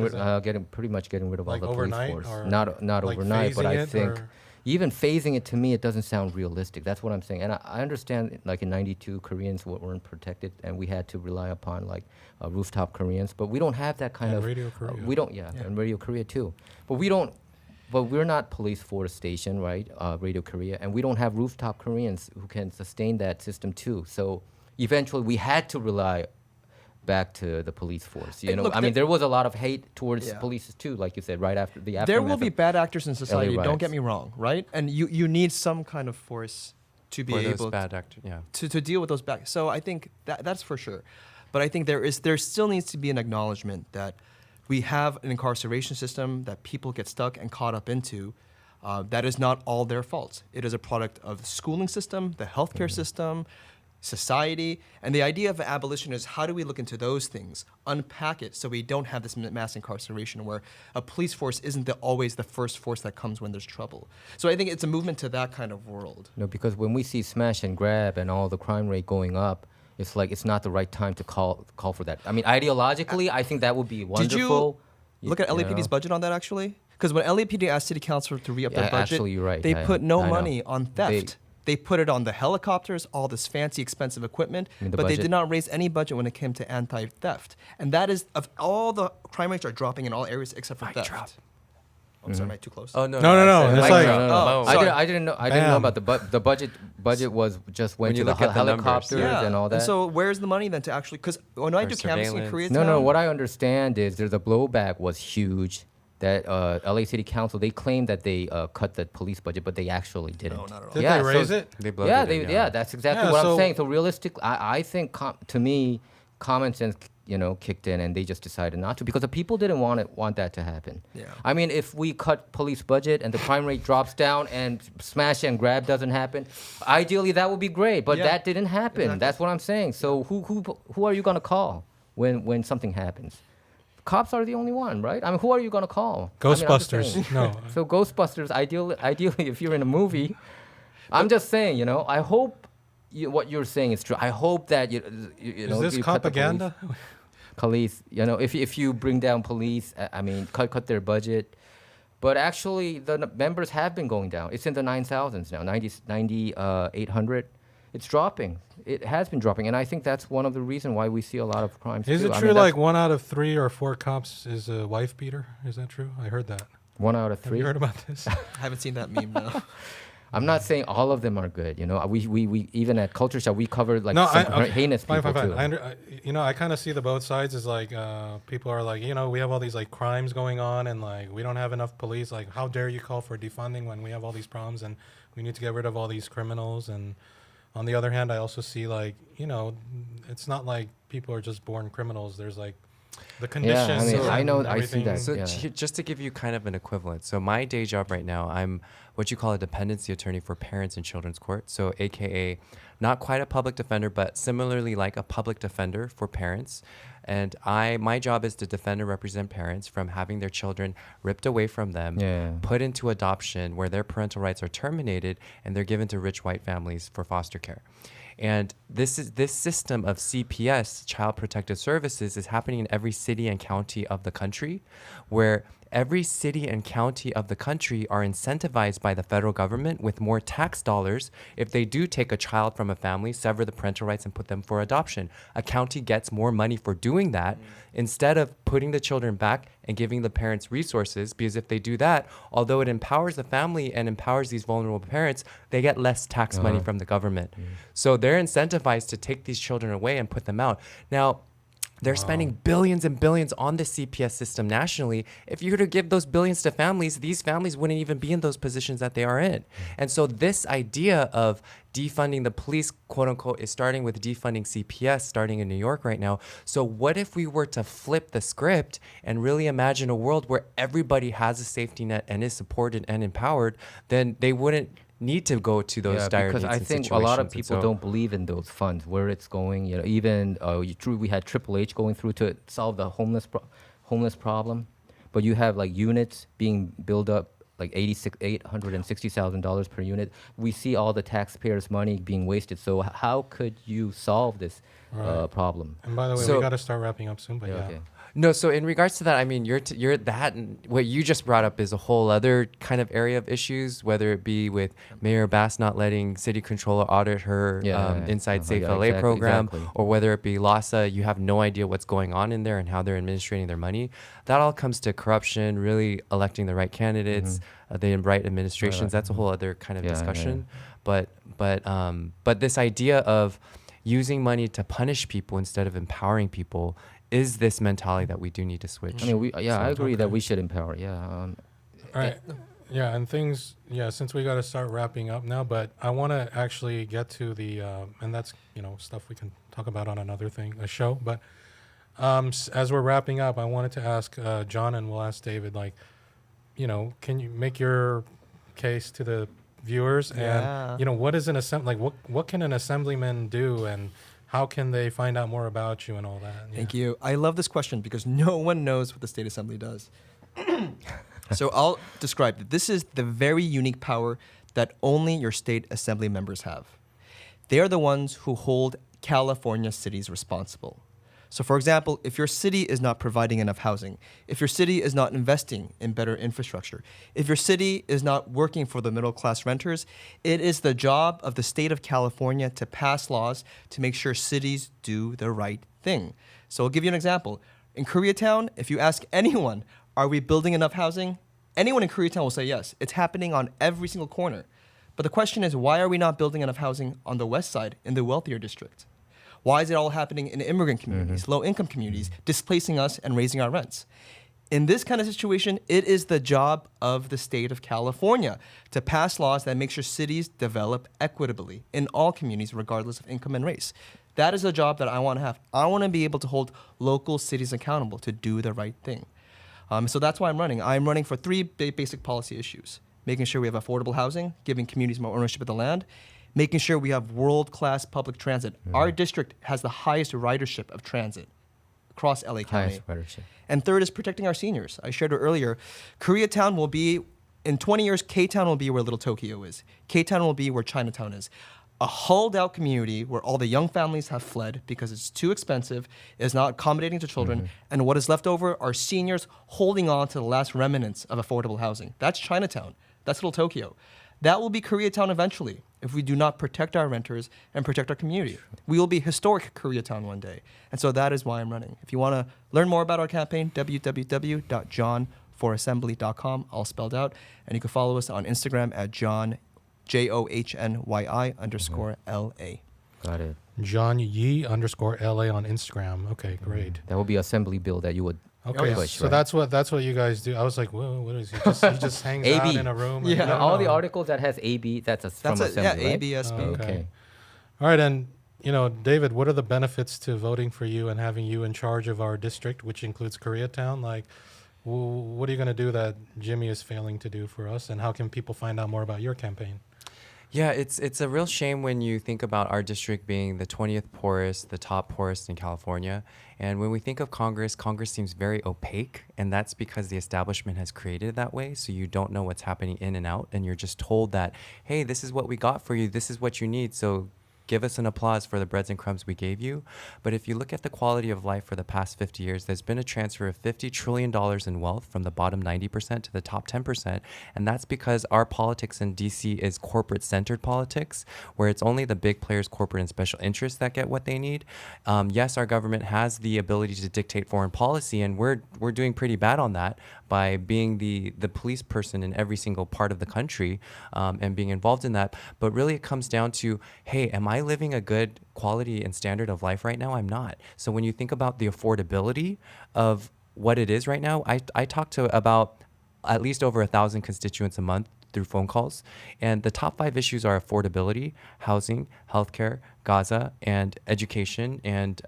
Speaker 3: rid of all
Speaker 1: like
Speaker 3: the police
Speaker 1: overnight
Speaker 3: force?
Speaker 1: or
Speaker 3: Not
Speaker 1: like
Speaker 3: overnight, but
Speaker 1: phasing
Speaker 3: I
Speaker 1: it,
Speaker 3: think
Speaker 1: or-
Speaker 3: even phasing it to me, it doesn't sound realistic. That's what I'm saying. And I understand, like in '92, Koreans weren't protected, and we had to rely upon like rooftop Koreans. But we don't have that kind
Speaker 1: And
Speaker 3: of.
Speaker 1: Radio Korea.
Speaker 3: We don't, and Radio Korea too. But we don't. But we're not police force station, right? Radio Korea, and we don't have rooftop Koreans who can sustain that system too. So eventually, we had to rely back to the police force. You
Speaker 2: Hey,
Speaker 3: know,
Speaker 2: look,
Speaker 3: I mean,
Speaker 2: there-
Speaker 3: there was a lot of hate towards
Speaker 2: Yeah.
Speaker 3: police too, like you said, right after the
Speaker 2: There
Speaker 3: aftermath
Speaker 2: will be
Speaker 3: of
Speaker 2: bad actors in society. Don't
Speaker 3: riots.
Speaker 2: get me wrong, right? And you need some kind of force to be
Speaker 4: For those
Speaker 2: able
Speaker 4: bad actors, yeah.
Speaker 2: to deal with those back. So I think that's for sure. But I think there still needs to be an acknowledgement that we have an incarceration system that people get stuck and caught up into. That is not all their fault. It is a product of the schooling system, the healthcare system, society. And the idea of abolition is how do we look into those things, unpack it so we don't have this mass incarceration where a police force isn't always the first force that comes when there's trouble. So I think it's a movement to that kind of world.
Speaker 3: No, because when we see smash and grab and all the crime rate going up, it's like it's not the right time to call for that. I mean, ideologically, I think that would be wonderful.
Speaker 2: Did you look at
Speaker 3: you
Speaker 2: LAPD's
Speaker 3: know?
Speaker 2: budget on that actually? Because when LAPD asked City Council to re-up their
Speaker 3: Yeah,
Speaker 2: budget,
Speaker 3: actually, you're right.
Speaker 2: they
Speaker 3: Yeah,
Speaker 2: put no
Speaker 3: I know.
Speaker 2: money on theft. They put it on the helicopters, all this fancy, expensive equipment,
Speaker 3: I mean, the
Speaker 2: but they
Speaker 3: budget-
Speaker 2: did not raise any budget when it came to anti-theft. And that is, of all the crime rates are dropping in all areas except for
Speaker 4: Mic
Speaker 2: theft.
Speaker 4: drop.
Speaker 2: I'm sorry, am I too close?
Speaker 4: Oh no!
Speaker 1: No, no, no,
Speaker 4: I said
Speaker 1: it's
Speaker 4: mic
Speaker 1: like-
Speaker 4: drop.
Speaker 3: No, no, no.
Speaker 2: Oh, sorry.
Speaker 3: I didn't know. I didn't know
Speaker 1: Bam.
Speaker 3: about the budget. Budget was just went
Speaker 4: When
Speaker 3: to
Speaker 4: you
Speaker 3: the
Speaker 4: look at the numbers.
Speaker 3: helicopters and all that.
Speaker 2: And so where's the money then to actually? Because when I
Speaker 4: For
Speaker 2: do canvassing in
Speaker 4: surveillance.
Speaker 2: Koreatown,
Speaker 3: No, what I understand is there's a blowback was huge. That LA City Council, they claimed that they cut the police budget, but they actually didn't.
Speaker 2: No, not at all.
Speaker 1: Did
Speaker 3: Yeah,
Speaker 1: they
Speaker 3: so-
Speaker 1: raise it?
Speaker 4: They bloated it,
Speaker 3: yeah, that's exactly
Speaker 1: Yeah,
Speaker 3: what
Speaker 1: so-
Speaker 3: I'm saying. So realistically, I think to me, common sense, kicked in, and they just decided not to because the people didn't want that to happen.
Speaker 2: Yeah.
Speaker 3: I mean, if we cut police budget and the crime rate drops down and smash and grab doesn't happen, ideally that would be great. But
Speaker 2: Yeah.
Speaker 3: that didn't happen.
Speaker 2: Exactly.
Speaker 3: That's what I'm saying. So who are you gonna call when something happens? Cops are the only one, right? I mean, who are you gonna call? I mean, I'm just saying.
Speaker 1: Ghostbusters. No.
Speaker 3: So Ghostbusters, ideally, if you're in a movie, I'm just saying, I hope what you're saying is true. I hope that you
Speaker 1: Is
Speaker 3: know.
Speaker 1: this
Speaker 3: you cut the
Speaker 1: propaganda?
Speaker 3: Police, if you bring down police, I mean, cut their budget. But actually, the members have been going down. It's in the 9,000s now, 800. It's dropping. It has been dropping, and I think that's one of the reasons why we see a lot of crimes.
Speaker 1: Is
Speaker 3: too.
Speaker 1: it
Speaker 3: I
Speaker 1: true
Speaker 3: mean,
Speaker 1: like
Speaker 3: that's
Speaker 1: 1 out of 3 or 4 cops is a wife beater? Is that true? I heard that.
Speaker 3: 1 out of
Speaker 1: Have
Speaker 3: 3?
Speaker 1: you heard about this?
Speaker 2: I haven't seen that meme now.
Speaker 3: I'm not saying all of them are good. We even at Culture Shock we covered like
Speaker 1: No,
Speaker 3: some
Speaker 1: okay,
Speaker 3: heinous
Speaker 1: fine,
Speaker 3: people
Speaker 1: fine.
Speaker 3: too.
Speaker 1: I kind of see the both sides. Is like people are like, we have all these like crimes going on, and like we don't have enough police. Like, how dare you call for defunding when we have all these problems, and we need to get rid of all these criminals. And on the other hand, I also see like, it's not like people are just born criminals. There's like the conditions.
Speaker 3: I mean,
Speaker 1: and
Speaker 3: I know, I see
Speaker 1: everything.
Speaker 3: that.
Speaker 4: So
Speaker 3: Yeah.
Speaker 4: just to give you kind of an equivalent, so my day job right now, I'm what you call a dependency attorney for parents in children's court. So AKA not quite a public defender, but similarly like a public defender for parents. And my job is to defend and represent parents from having their children ripped away from them,
Speaker 3: Yeah.
Speaker 4: put into adoption where their parental rights are terminated and they're given to rich white families for foster care. And this system of CPS, Child Protective Services, is happening in every city and county of the country, where every city and county of the country are incentivized by the federal government with more tax dollars if they do take a child from a family, sever the parental rights, and put them for adoption. A county gets more money for doing that instead of putting the children back and giving the parents resources, because if they do that, although it empowers the family and empowers these vulnerable parents, they get less tax money from the government. So they're incentivized to take these children away and put them out. Now, they're spending billions and billions on the CPS system nationally. If you were to give those billions to families, these families wouldn't even be in those positions that they are in. And so this idea of defunding the police, quote unquote, is starting with defunding CPS, starting in New York right now. So what if we were to flip the script and really imagine a world where everybody has a safety net and is supported and empowered? Then they wouldn't need to go to those dire
Speaker 3: because
Speaker 4: needs
Speaker 3: I
Speaker 4: and
Speaker 3: think a lot of
Speaker 4: situations. And
Speaker 3: people
Speaker 4: so-
Speaker 3: don't believe in those funds, where it's going. Even we had Triple H going through to solve the homeless problem, but you have like units being built up like $860,000 per unit. We see all the taxpayers' money being wasted. So how could you solve this
Speaker 1: Right.
Speaker 3: problem?
Speaker 1: And by the way,
Speaker 4: So-
Speaker 1: we got to start wrapping up soon. But
Speaker 3: Yeah,
Speaker 1: yeah.
Speaker 3: okay.
Speaker 4: No, so in regards to that, I mean, you're that what you just brought up is a whole other kind of area of issues, whether it be with Mayor Bass not letting city controller audit her Inside Safe
Speaker 3: yeah,
Speaker 4: LA program,
Speaker 3: exactly.
Speaker 4: or whether it be LASA, you have no idea what's going on in there and how they're administrating their money. That all comes to corruption, really electing the right candidates, the right administrations. That's a whole other kind of
Speaker 3: Yeah, yeah,
Speaker 4: discussion. But this idea of using money to punish people instead of empowering people is this mentality that we do need to switch.
Speaker 3: I mean, I agree that
Speaker 1: Okay.
Speaker 3: we should empower. Yeah.
Speaker 1: All right. Yeah, and things. Yeah, since we got to start wrapping up now, but I want to actually get to the, and that's stuff we can talk about on another thing, a show. But as we're wrapping up, I wanted to ask John, and we'll ask David. Like, can you make your case to the viewers?
Speaker 2: Yeah.
Speaker 1: And what is an assembly? Like, what can an assemblyman do, and how can they find out more about you and all that?
Speaker 2: Thank you. I love this question because no one knows what the state assembly does. So I'll describe it. This is the very unique power that only your state assembly members have. They are the ones who hold California cities responsible. So for example, if your city is not providing enough housing, if your city is not investing in better infrastructure, if your city is not working for the middle class renters, it is the job of the state of California to pass laws to make sure cities do the right thing. So I'll give you an example. In Koreatown, if you ask anyone, are we building enough housing? Anyone in Koreatown will say yes. It's happening on every single corner. But the question is, why are we not building enough housing on the west side in the wealthier district? Why is it all happening in immigrant communities, low-income communities, displacing us and raising our rents? In this kind of situation, it is the job of the state of California to pass laws that make sure cities develop equitably in all communities, regardless of income and race. That is a job that I want to have. I want to be able to hold local cities accountable to do the right thing. So that's why I'm running. I'm running for three basic policy issues: making sure we have affordable housing, giving communities more ownership of the land, making sure we have world-class public transit. Our district has the highest ridership of transit across LA County.
Speaker 3: Highest ridership.
Speaker 2: And third is protecting our seniors. I shared it earlier. Koreatown will be, in 20 years, K-Town will be where Little Tokyo is. K-Town will be where Chinatown is. A hulled-out community where all the young families have fled because it's too expensive, it's not accommodating to children, and what is left over are seniors holding on to the last remnants of affordable housing. That's Chinatown. That's Little Tokyo. That will be Koreatown eventually if we do not protect our renters and protect our community. We will be historic Koreatown one day. And so that is why I'm running. If you want to learn more about our campaign, www.johnforassembly.com, all spelled out. And you can follow us on Instagram at John, JOHNYI_LA.
Speaker 3: Got it.
Speaker 1: John Yee _LA on Instagram. Okay, great.
Speaker 3: That would be assembly bill that you would
Speaker 1: Okay,
Speaker 3: push,
Speaker 1: so
Speaker 3: right?
Speaker 1: that's what you guys do. I was like, whoa, what is he? He just hangs out
Speaker 3: AB.
Speaker 1: in a room.
Speaker 2: Yeah.
Speaker 1: And,
Speaker 3: All the articles that has AB, that's from
Speaker 2: That's it. Yeah,
Speaker 3: assembly, right?
Speaker 2: ABSB.
Speaker 1: Oh,
Speaker 3: Okay.
Speaker 1: All right, and David, what are the benefits to voting for you and having you in charge of our district, which includes Koreatown? Like, what are you going to do that Jimmy is failing to do for us, and how can people find out more about your campaign?
Speaker 4: Yeah, it's a real shame when you think about our district being the 20th poorest, the top poorest in California. And when we think of Congress, Congress seems very opaque, and that's because the establishment has created it that way. So you don't know what's happening in and out, and you're just told that, hey, this is what we got for you, this is what you need. So give us an applause for the breads and crumbs we gave you. But if you look at the quality of life for the past 50 years, there's been a transfer of $50 trillion in wealth from the bottom 90% to the top 10%. And that's because our politics in DC is corporate-centered politics, where it's only the big players, corporate and special interests that get what they need. Yes, our government has the ability to dictate foreign policy, and we're doing pretty bad on that by being the police person in every single part of the country and being involved in that. But really it comes down to, hey, am I living a good quality and standard of life right now? I'm not. So when you think about the affordability of what it is right now, I talk to about at least over 1,000 constituents a month through phone calls. And the top 5 issues are affordability, housing, healthcare, Gaza, and education, and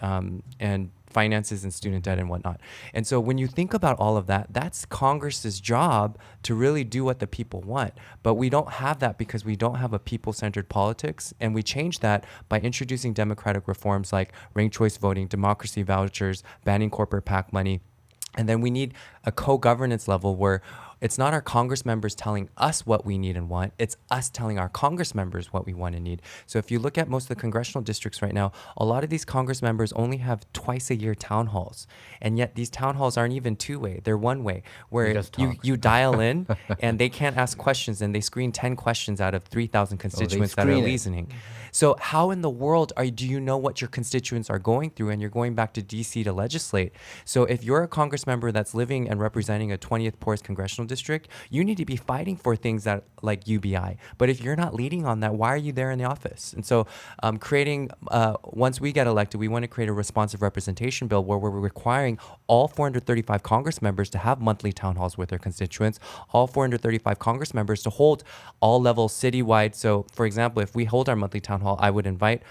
Speaker 4: finances and student debt and whatnot. And so when you think about all of that, that's Congress's job to really do what the people want. But we don't have that because we don't have a people-centered politics. And we change that by introducing democratic reforms like ranked choice voting, democracy vouchers, banning corporate PAC money. And then we need a co-governance level where It's not our Congress members telling us what we need and want. It's us telling our Congress members what we want and need. So if you look at most of the congressional districts right now, a lot of these Congress members only have twice a year town halls. And yet these town halls aren't even two-way. They're one-way, where
Speaker 3: just
Speaker 4: you,
Speaker 3: talk.
Speaker 4: you dial in and they can't ask questions, and they screen 10 questions out of 3,000 constituents that are
Speaker 3: screen it.
Speaker 4: listening. So how in the world do you know what your constituents are going through, and you're going back to DC to legislate? So if you're a Congress member that's living and representing a 20th poorest congressional district, you need to be fighting for things that like UBI. But if you're not leading on that, why are you there in the office? And so once we get elected, we want to create a responsive representation bill where we're requiring all 435 Congress members to have monthly town halls with their constituents, all 435 Congress members to hold all levels citywide. So for example, if we hold our monthly town hall, I would invite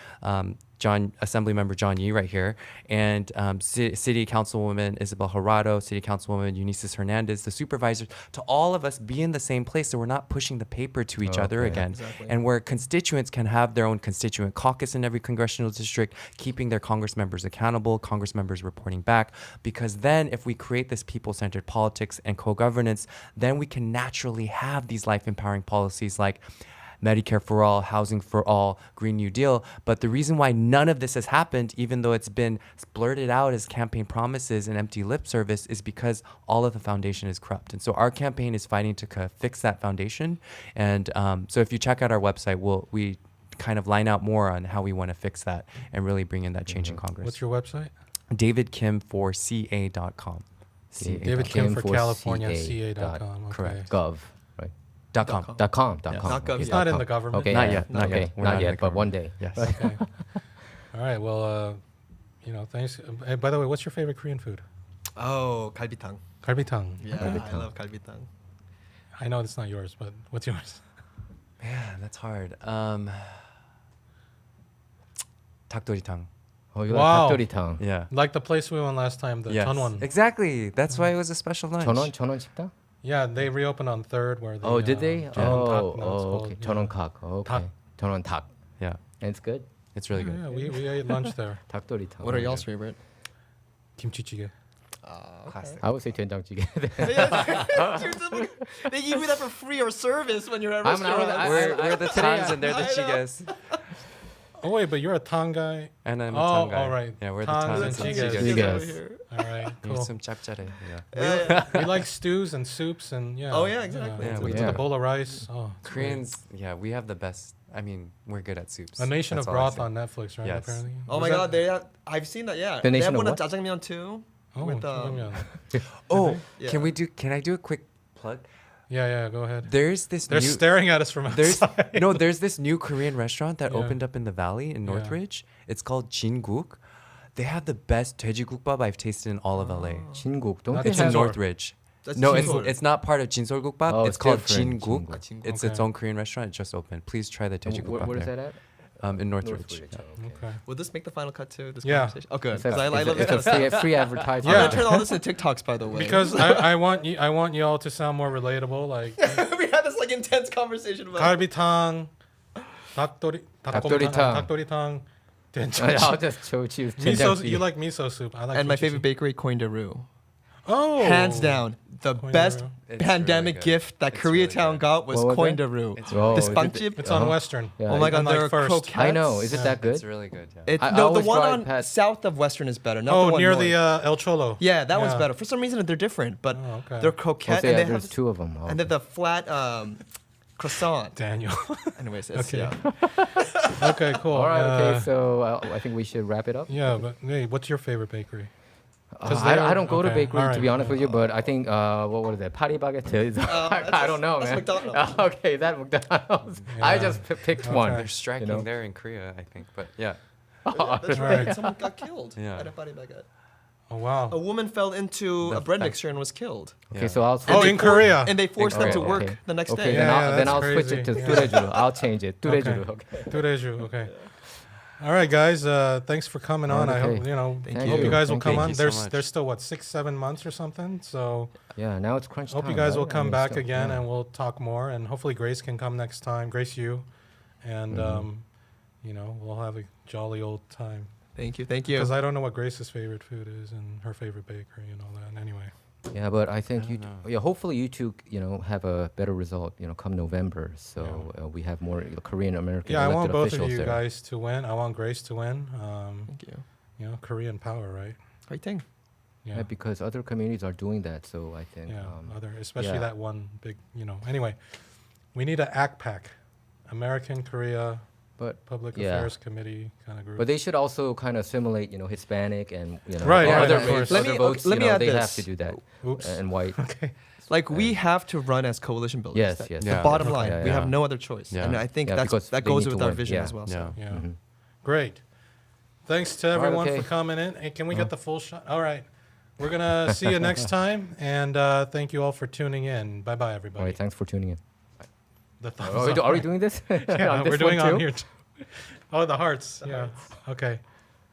Speaker 4: Assemblymember John Yee right here, and City Councilwoman Isabel Jurado, City Councilwoman Eunices Hernandez, the supervisors, to all of us be in the same place so we're not pushing the paper to each other
Speaker 3: Okay.
Speaker 4: again.
Speaker 2: Exactly.
Speaker 4: And where constituents can have their own constituent caucus in every congressional district, keeping their Congress members accountable, Congress members reporting back. Because then if we create this people-centered politics and co-governance, then we can naturally have these life-empowering policies like Medicare for all, housing for all, Green New Deal. But the reason why none of this has happened, even though it's been blurted out as campaign promises and empty lip service, is because all of the foundation is corrupt. And so our campaign is fighting to fix that foundation. And so if you check out our website, we kind of line out more on how we want to fix that and really bring in that change in Congress.
Speaker 1: What's your website?
Speaker 4: DavidKim4CA.com.
Speaker 1: David Kim for
Speaker 3: for
Speaker 1: California,
Speaker 3: CA
Speaker 1: CA.com. Okay.
Speaker 4: Correct.
Speaker 3: Gov, right?
Speaker 4: .com.
Speaker 2: .com.
Speaker 3: .com.
Speaker 4: Yes.
Speaker 3: .com.
Speaker 2: Not gov
Speaker 3: okay,
Speaker 2: yet.
Speaker 1: Not in
Speaker 3: .com.
Speaker 1: the government.
Speaker 3: Okay,
Speaker 4: Not
Speaker 3: yeah,
Speaker 4: yet, not
Speaker 3: okay,
Speaker 4: yet. We're
Speaker 3: not
Speaker 4: not in
Speaker 3: yet,
Speaker 4: the
Speaker 3: but one
Speaker 4: government.
Speaker 3: day.
Speaker 4: Yes.
Speaker 1: Okay. All right. Well, thanks. By the way, what's your favorite Korean food?
Speaker 2: Oh, galbitang.
Speaker 1: Galbitang.
Speaker 2: Yeah, I
Speaker 3: Galbitang.
Speaker 2: love galbitang.
Speaker 1: I know it's not yours, but what's yours?
Speaker 4: Man, that's hard. 닭도리탕.
Speaker 3: Oh, you
Speaker 1: Wow.
Speaker 3: like 닭도리탕.
Speaker 4: Yeah.
Speaker 1: Like the place we went last time, the
Speaker 4: Yes.
Speaker 1: Chunwon.
Speaker 4: Exactly. That's why it was a special lunch.
Speaker 3: 전원 식당?
Speaker 1: Yeah, they reopened on 3rd where they.
Speaker 3: Oh, did they?
Speaker 1: Chunwon Tak, now it's
Speaker 3: Oh,
Speaker 1: called,
Speaker 3: okay.
Speaker 1: yeah.
Speaker 3: 전원각. Okay.
Speaker 1: 닭.
Speaker 3: 전원닭.
Speaker 4: Yeah.
Speaker 3: And it's good.
Speaker 4: It's really good.
Speaker 1: Yeah, we ate lunch there.
Speaker 3: 닭도리탕.
Speaker 2: What are y'all's favorite?
Speaker 1: Kimchi
Speaker 4: Classic.
Speaker 3: I would say 된장찌개.
Speaker 2: They give you that for free or service when you're at
Speaker 3: I mean, I was-
Speaker 2: restaurants.
Speaker 4: We're the Tangs and they're the
Speaker 2: I know.
Speaker 4: Chigas.
Speaker 1: Oh wait, but you're a Tang guy.
Speaker 4: And I'm a
Speaker 1: Oh,
Speaker 4: Tang guy.
Speaker 1: all right.
Speaker 4: Yeah, we're the
Speaker 1: Tangs
Speaker 4: Tangs
Speaker 1: and
Speaker 4: and
Speaker 1: Chigas.
Speaker 4: Chigas.
Speaker 3: Chigas.
Speaker 2: Over here.
Speaker 1: All right,
Speaker 4: Maybe
Speaker 1: cool.
Speaker 4: some chapchare. Yeah.
Speaker 1: We like stews and soups and yeah.
Speaker 2: Oh, yeah, exactly.
Speaker 4: Yeah,
Speaker 1: with
Speaker 4: we
Speaker 1: the
Speaker 3: do.
Speaker 1: bowl of rice. Oh, it's great.
Speaker 4: Koreans, yeah, we have the best. I mean, we're good at soups.
Speaker 1: A Nation
Speaker 4: That's
Speaker 1: of
Speaker 4: all I
Speaker 1: Broth
Speaker 4: say.
Speaker 1: on Netflix, right?
Speaker 4: Yes.
Speaker 1: Apparently.
Speaker 2: Oh
Speaker 1: Was
Speaker 2: my
Speaker 1: that-
Speaker 2: God, I've seen that. Yeah,
Speaker 3: The
Speaker 2: they
Speaker 3: Nation
Speaker 2: have one
Speaker 3: of
Speaker 2: at
Speaker 3: what?
Speaker 2: jjajangmyeon too.
Speaker 1: Oh,
Speaker 2: with,
Speaker 1: jjajangmyeon.
Speaker 4: Oh,
Speaker 2: Yeah.
Speaker 4: can I do a quick plug?
Speaker 1: Yeah, go ahead.
Speaker 4: There's this
Speaker 1: They're
Speaker 4: new
Speaker 1: staring at us from
Speaker 4: there's
Speaker 1: outside.
Speaker 4: there's this new Korean restaurant that
Speaker 1: Yeah.
Speaker 4: opened up in the valley in
Speaker 1: Yeah.
Speaker 4: Northridge. It's called Jinguk. They have the best 돼지국밥 I've tasted in all of LA.
Speaker 3: 진국. Don't
Speaker 1: Not
Speaker 3: they
Speaker 4: It's
Speaker 1: Jinseol.
Speaker 4: in
Speaker 3: have
Speaker 4: Northridge.
Speaker 2: That's
Speaker 4: No,
Speaker 2: Jinseol.
Speaker 4: it's not part of Jinseolgukbap.
Speaker 3: Oh,
Speaker 4: it's
Speaker 3: it's
Speaker 4: called
Speaker 3: different.
Speaker 4: Jinguk.
Speaker 2: Jinguk.
Speaker 4: It's
Speaker 1: Okay.
Speaker 4: its own Korean restaurant. It just opened. Please try the 돼지국밥
Speaker 3: Where is
Speaker 4: there.
Speaker 3: that at?
Speaker 4: In Northridge.
Speaker 3: Northridge.
Speaker 1: Okay.
Speaker 2: Will this make the final cut to this
Speaker 1: Yeah.
Speaker 2: conversation? Oh, good.
Speaker 3: It's a,
Speaker 2: 'Cause I love this
Speaker 3: it's
Speaker 2: kind
Speaker 3: a
Speaker 2: of stuff.
Speaker 3: free advertisement.
Speaker 2: I'm
Speaker 1: Yeah.
Speaker 2: gonna turn all this into TikToks, by the way.
Speaker 1: Because I want you all to sound more relatable, like
Speaker 2: we had this like intense conversation about.
Speaker 1: 갈비탕,
Speaker 3: 닭도리탕.
Speaker 1: 닭도리탕,
Speaker 3: I'll just choose
Speaker 1: miso.
Speaker 3: 된장찌개.
Speaker 1: You like miso soup. I like.
Speaker 2: And my
Speaker 1: kimchi
Speaker 2: favorite
Speaker 1: soup.
Speaker 2: bakery, Coin de Rue.
Speaker 1: Oh,
Speaker 2: Hands down, the
Speaker 1: Coin de
Speaker 2: best
Speaker 1: Rue.
Speaker 4: It's
Speaker 2: pandemic
Speaker 4: really good.
Speaker 2: gift that
Speaker 4: It's really
Speaker 2: Koreatown
Speaker 4: good.
Speaker 2: got was
Speaker 3: What was
Speaker 2: Coin
Speaker 3: it?
Speaker 2: de Rue.
Speaker 4: It's
Speaker 3: Oh,
Speaker 2: The
Speaker 3: is it-
Speaker 2: spanchip.
Speaker 1: It's on
Speaker 3: Uh-huh.
Speaker 1: Western.
Speaker 3: Yeah,
Speaker 2: Oh my God,
Speaker 1: Unlike
Speaker 2: they're
Speaker 1: first.
Speaker 2: croquettes.
Speaker 3: I know. Is it
Speaker 1: Yeah.
Speaker 3: that good?
Speaker 4: It's really good. Yeah.
Speaker 2: It,
Speaker 3: I
Speaker 2: no, the
Speaker 3: always
Speaker 2: one
Speaker 3: drive
Speaker 2: on
Speaker 3: past-
Speaker 2: south of Western is better. Not
Speaker 1: Oh,
Speaker 2: the one
Speaker 1: near
Speaker 2: north.
Speaker 1: the El Cholo.
Speaker 2: Yeah, that one's
Speaker 1: Yeah.
Speaker 2: better. For some reason, they're different, but
Speaker 1: Oh, okay.
Speaker 2: they're croquette
Speaker 3: Okay,
Speaker 2: and they
Speaker 3: there's
Speaker 2: have
Speaker 3: two of them. Oh.
Speaker 2: and they're the flat croissant.
Speaker 1: Daniel.
Speaker 2: Anyways, it's,
Speaker 1: Okay.
Speaker 2: yeah.
Speaker 1: Okay, cool.
Speaker 3: All right. Okay. So I think we should wrap it up.
Speaker 1: Yeah, but hey, what's your favorite bakery? 'Cause they're-
Speaker 3: I don't go to
Speaker 1: okay,
Speaker 3: bakery to
Speaker 1: alright.
Speaker 3: be honest with you, but I think what was that? Paris baguette is. I don't know,
Speaker 2: that's
Speaker 3: man.
Speaker 2: McDonald's.
Speaker 3: Okay, that McDonald's. I
Speaker 1: Yeah.
Speaker 3: just picked
Speaker 1: Okay.
Speaker 3: one.
Speaker 4: They're striking
Speaker 3: know?
Speaker 4: there in Korea, I think. But yeah.
Speaker 2: That's
Speaker 1: Right.
Speaker 2: right. Someone got killed
Speaker 4: Yeah.
Speaker 2: at a party baguette.
Speaker 1: Oh wow.
Speaker 2: A woman fell into
Speaker 4: The
Speaker 2: a bread
Speaker 4: fact-
Speaker 2: mixture and was killed.
Speaker 3: Okay,
Speaker 4: Yeah.
Speaker 3: so I'll
Speaker 1: Oh,
Speaker 3: switch
Speaker 1: in
Speaker 3: it.
Speaker 1: Korea.
Speaker 2: And they forced them to
Speaker 3: Okay,
Speaker 2: work
Speaker 3: okay.
Speaker 2: the next
Speaker 3: Okay,
Speaker 2: day.
Speaker 3: then
Speaker 1: Yeah,
Speaker 3: then
Speaker 1: that's
Speaker 3: I'll switch it to
Speaker 1: crazy.
Speaker 3: 뚜레쥬. I'll change it. 뚜레쥬. Okay.
Speaker 1: Tureju. Okay. All right, guys. Thanks for coming on. I hope
Speaker 3: Okay.
Speaker 1: I
Speaker 2: Thank
Speaker 1: hope
Speaker 2: you.
Speaker 1: you guys will
Speaker 3: Thank
Speaker 1: come
Speaker 3: you.
Speaker 1: on.
Speaker 4: Thank you
Speaker 1: There's
Speaker 4: so much.
Speaker 1: there's still what 6-7 months or something. So
Speaker 3: Yeah, now it's crunch time.
Speaker 1: hope you guys will
Speaker 3: right? I
Speaker 1: come
Speaker 3: mean,
Speaker 1: back
Speaker 3: still-
Speaker 1: again
Speaker 3: yeah.
Speaker 1: and we'll talk more. And hopefully Grace can come next time. Grace, you, and we'll have a jolly old time.
Speaker 2: Thank you. Thank you.
Speaker 1: Because I don't know what Grace's favorite food is and her favorite bakery and all that. Anyway.
Speaker 3: Yeah, but I think
Speaker 4: don't know.
Speaker 3: yeah, hopefully you two, have a better result, come November. So we have more Korean American
Speaker 1: Yeah, I
Speaker 3: elected
Speaker 1: want both
Speaker 3: officials
Speaker 1: of you
Speaker 3: there.
Speaker 1: guys to win. I want Grace to win.
Speaker 2: Thank you.
Speaker 1: Korean power, right?
Speaker 2: Great thing.
Speaker 3: Yeah, because other communities are doing that. So I think.
Speaker 1: Especially
Speaker 3: yeah.
Speaker 1: that one big, Anyway, we need an ACPAC, American Korea
Speaker 3: But
Speaker 1: Public
Speaker 3: yeah.
Speaker 1: Affairs Committee kind of group.
Speaker 3: But they should also kind of assimilate, Hispanic and
Speaker 1: Right,
Speaker 3: other,
Speaker 1: right, of
Speaker 3: race,
Speaker 1: course.
Speaker 2: Let
Speaker 3: other
Speaker 2: me-
Speaker 3: votes.
Speaker 2: let me add
Speaker 3: they have
Speaker 2: this.
Speaker 3: to do that.
Speaker 1: Oops.
Speaker 3: And white.
Speaker 1: Okay.
Speaker 2: Like we have to run as coalition builders.
Speaker 3: Yes,
Speaker 2: That-
Speaker 3: yes.
Speaker 2: The
Speaker 4: Yeah.
Speaker 2: bottom
Speaker 3: Okay.
Speaker 2: line,
Speaker 3: Yeah,
Speaker 2: we have
Speaker 3: yeah.
Speaker 2: no other choice,
Speaker 4: Yeah.
Speaker 2: and I think
Speaker 3: Yeah, because
Speaker 2: that
Speaker 3: they
Speaker 2: goes
Speaker 3: need
Speaker 2: with
Speaker 3: to
Speaker 2: our
Speaker 3: win.
Speaker 2: vision
Speaker 3: Yeah.
Speaker 2: as well.
Speaker 4: Yeah.
Speaker 2: So.
Speaker 1: Yeah.
Speaker 3: Mhm.
Speaker 1: Great. Thanks to everyone
Speaker 3: okay.
Speaker 1: for coming in. Hey, can we get the full shot? All right. We're going to see you next time. And thank you all for tuning in. Bye-bye,
Speaker 3: All
Speaker 1: everybody.
Speaker 3: right, thanks for tuning in.
Speaker 1: The thumbs
Speaker 3: Are we,
Speaker 1: up.
Speaker 3: are we doing this?
Speaker 1: Yeah,
Speaker 3: On this
Speaker 1: we're doing
Speaker 3: one
Speaker 1: on
Speaker 3: too?
Speaker 1: here. Oh, the hearts. Yeah. Okay.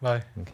Speaker 1: Bye.
Speaker 3: Okay.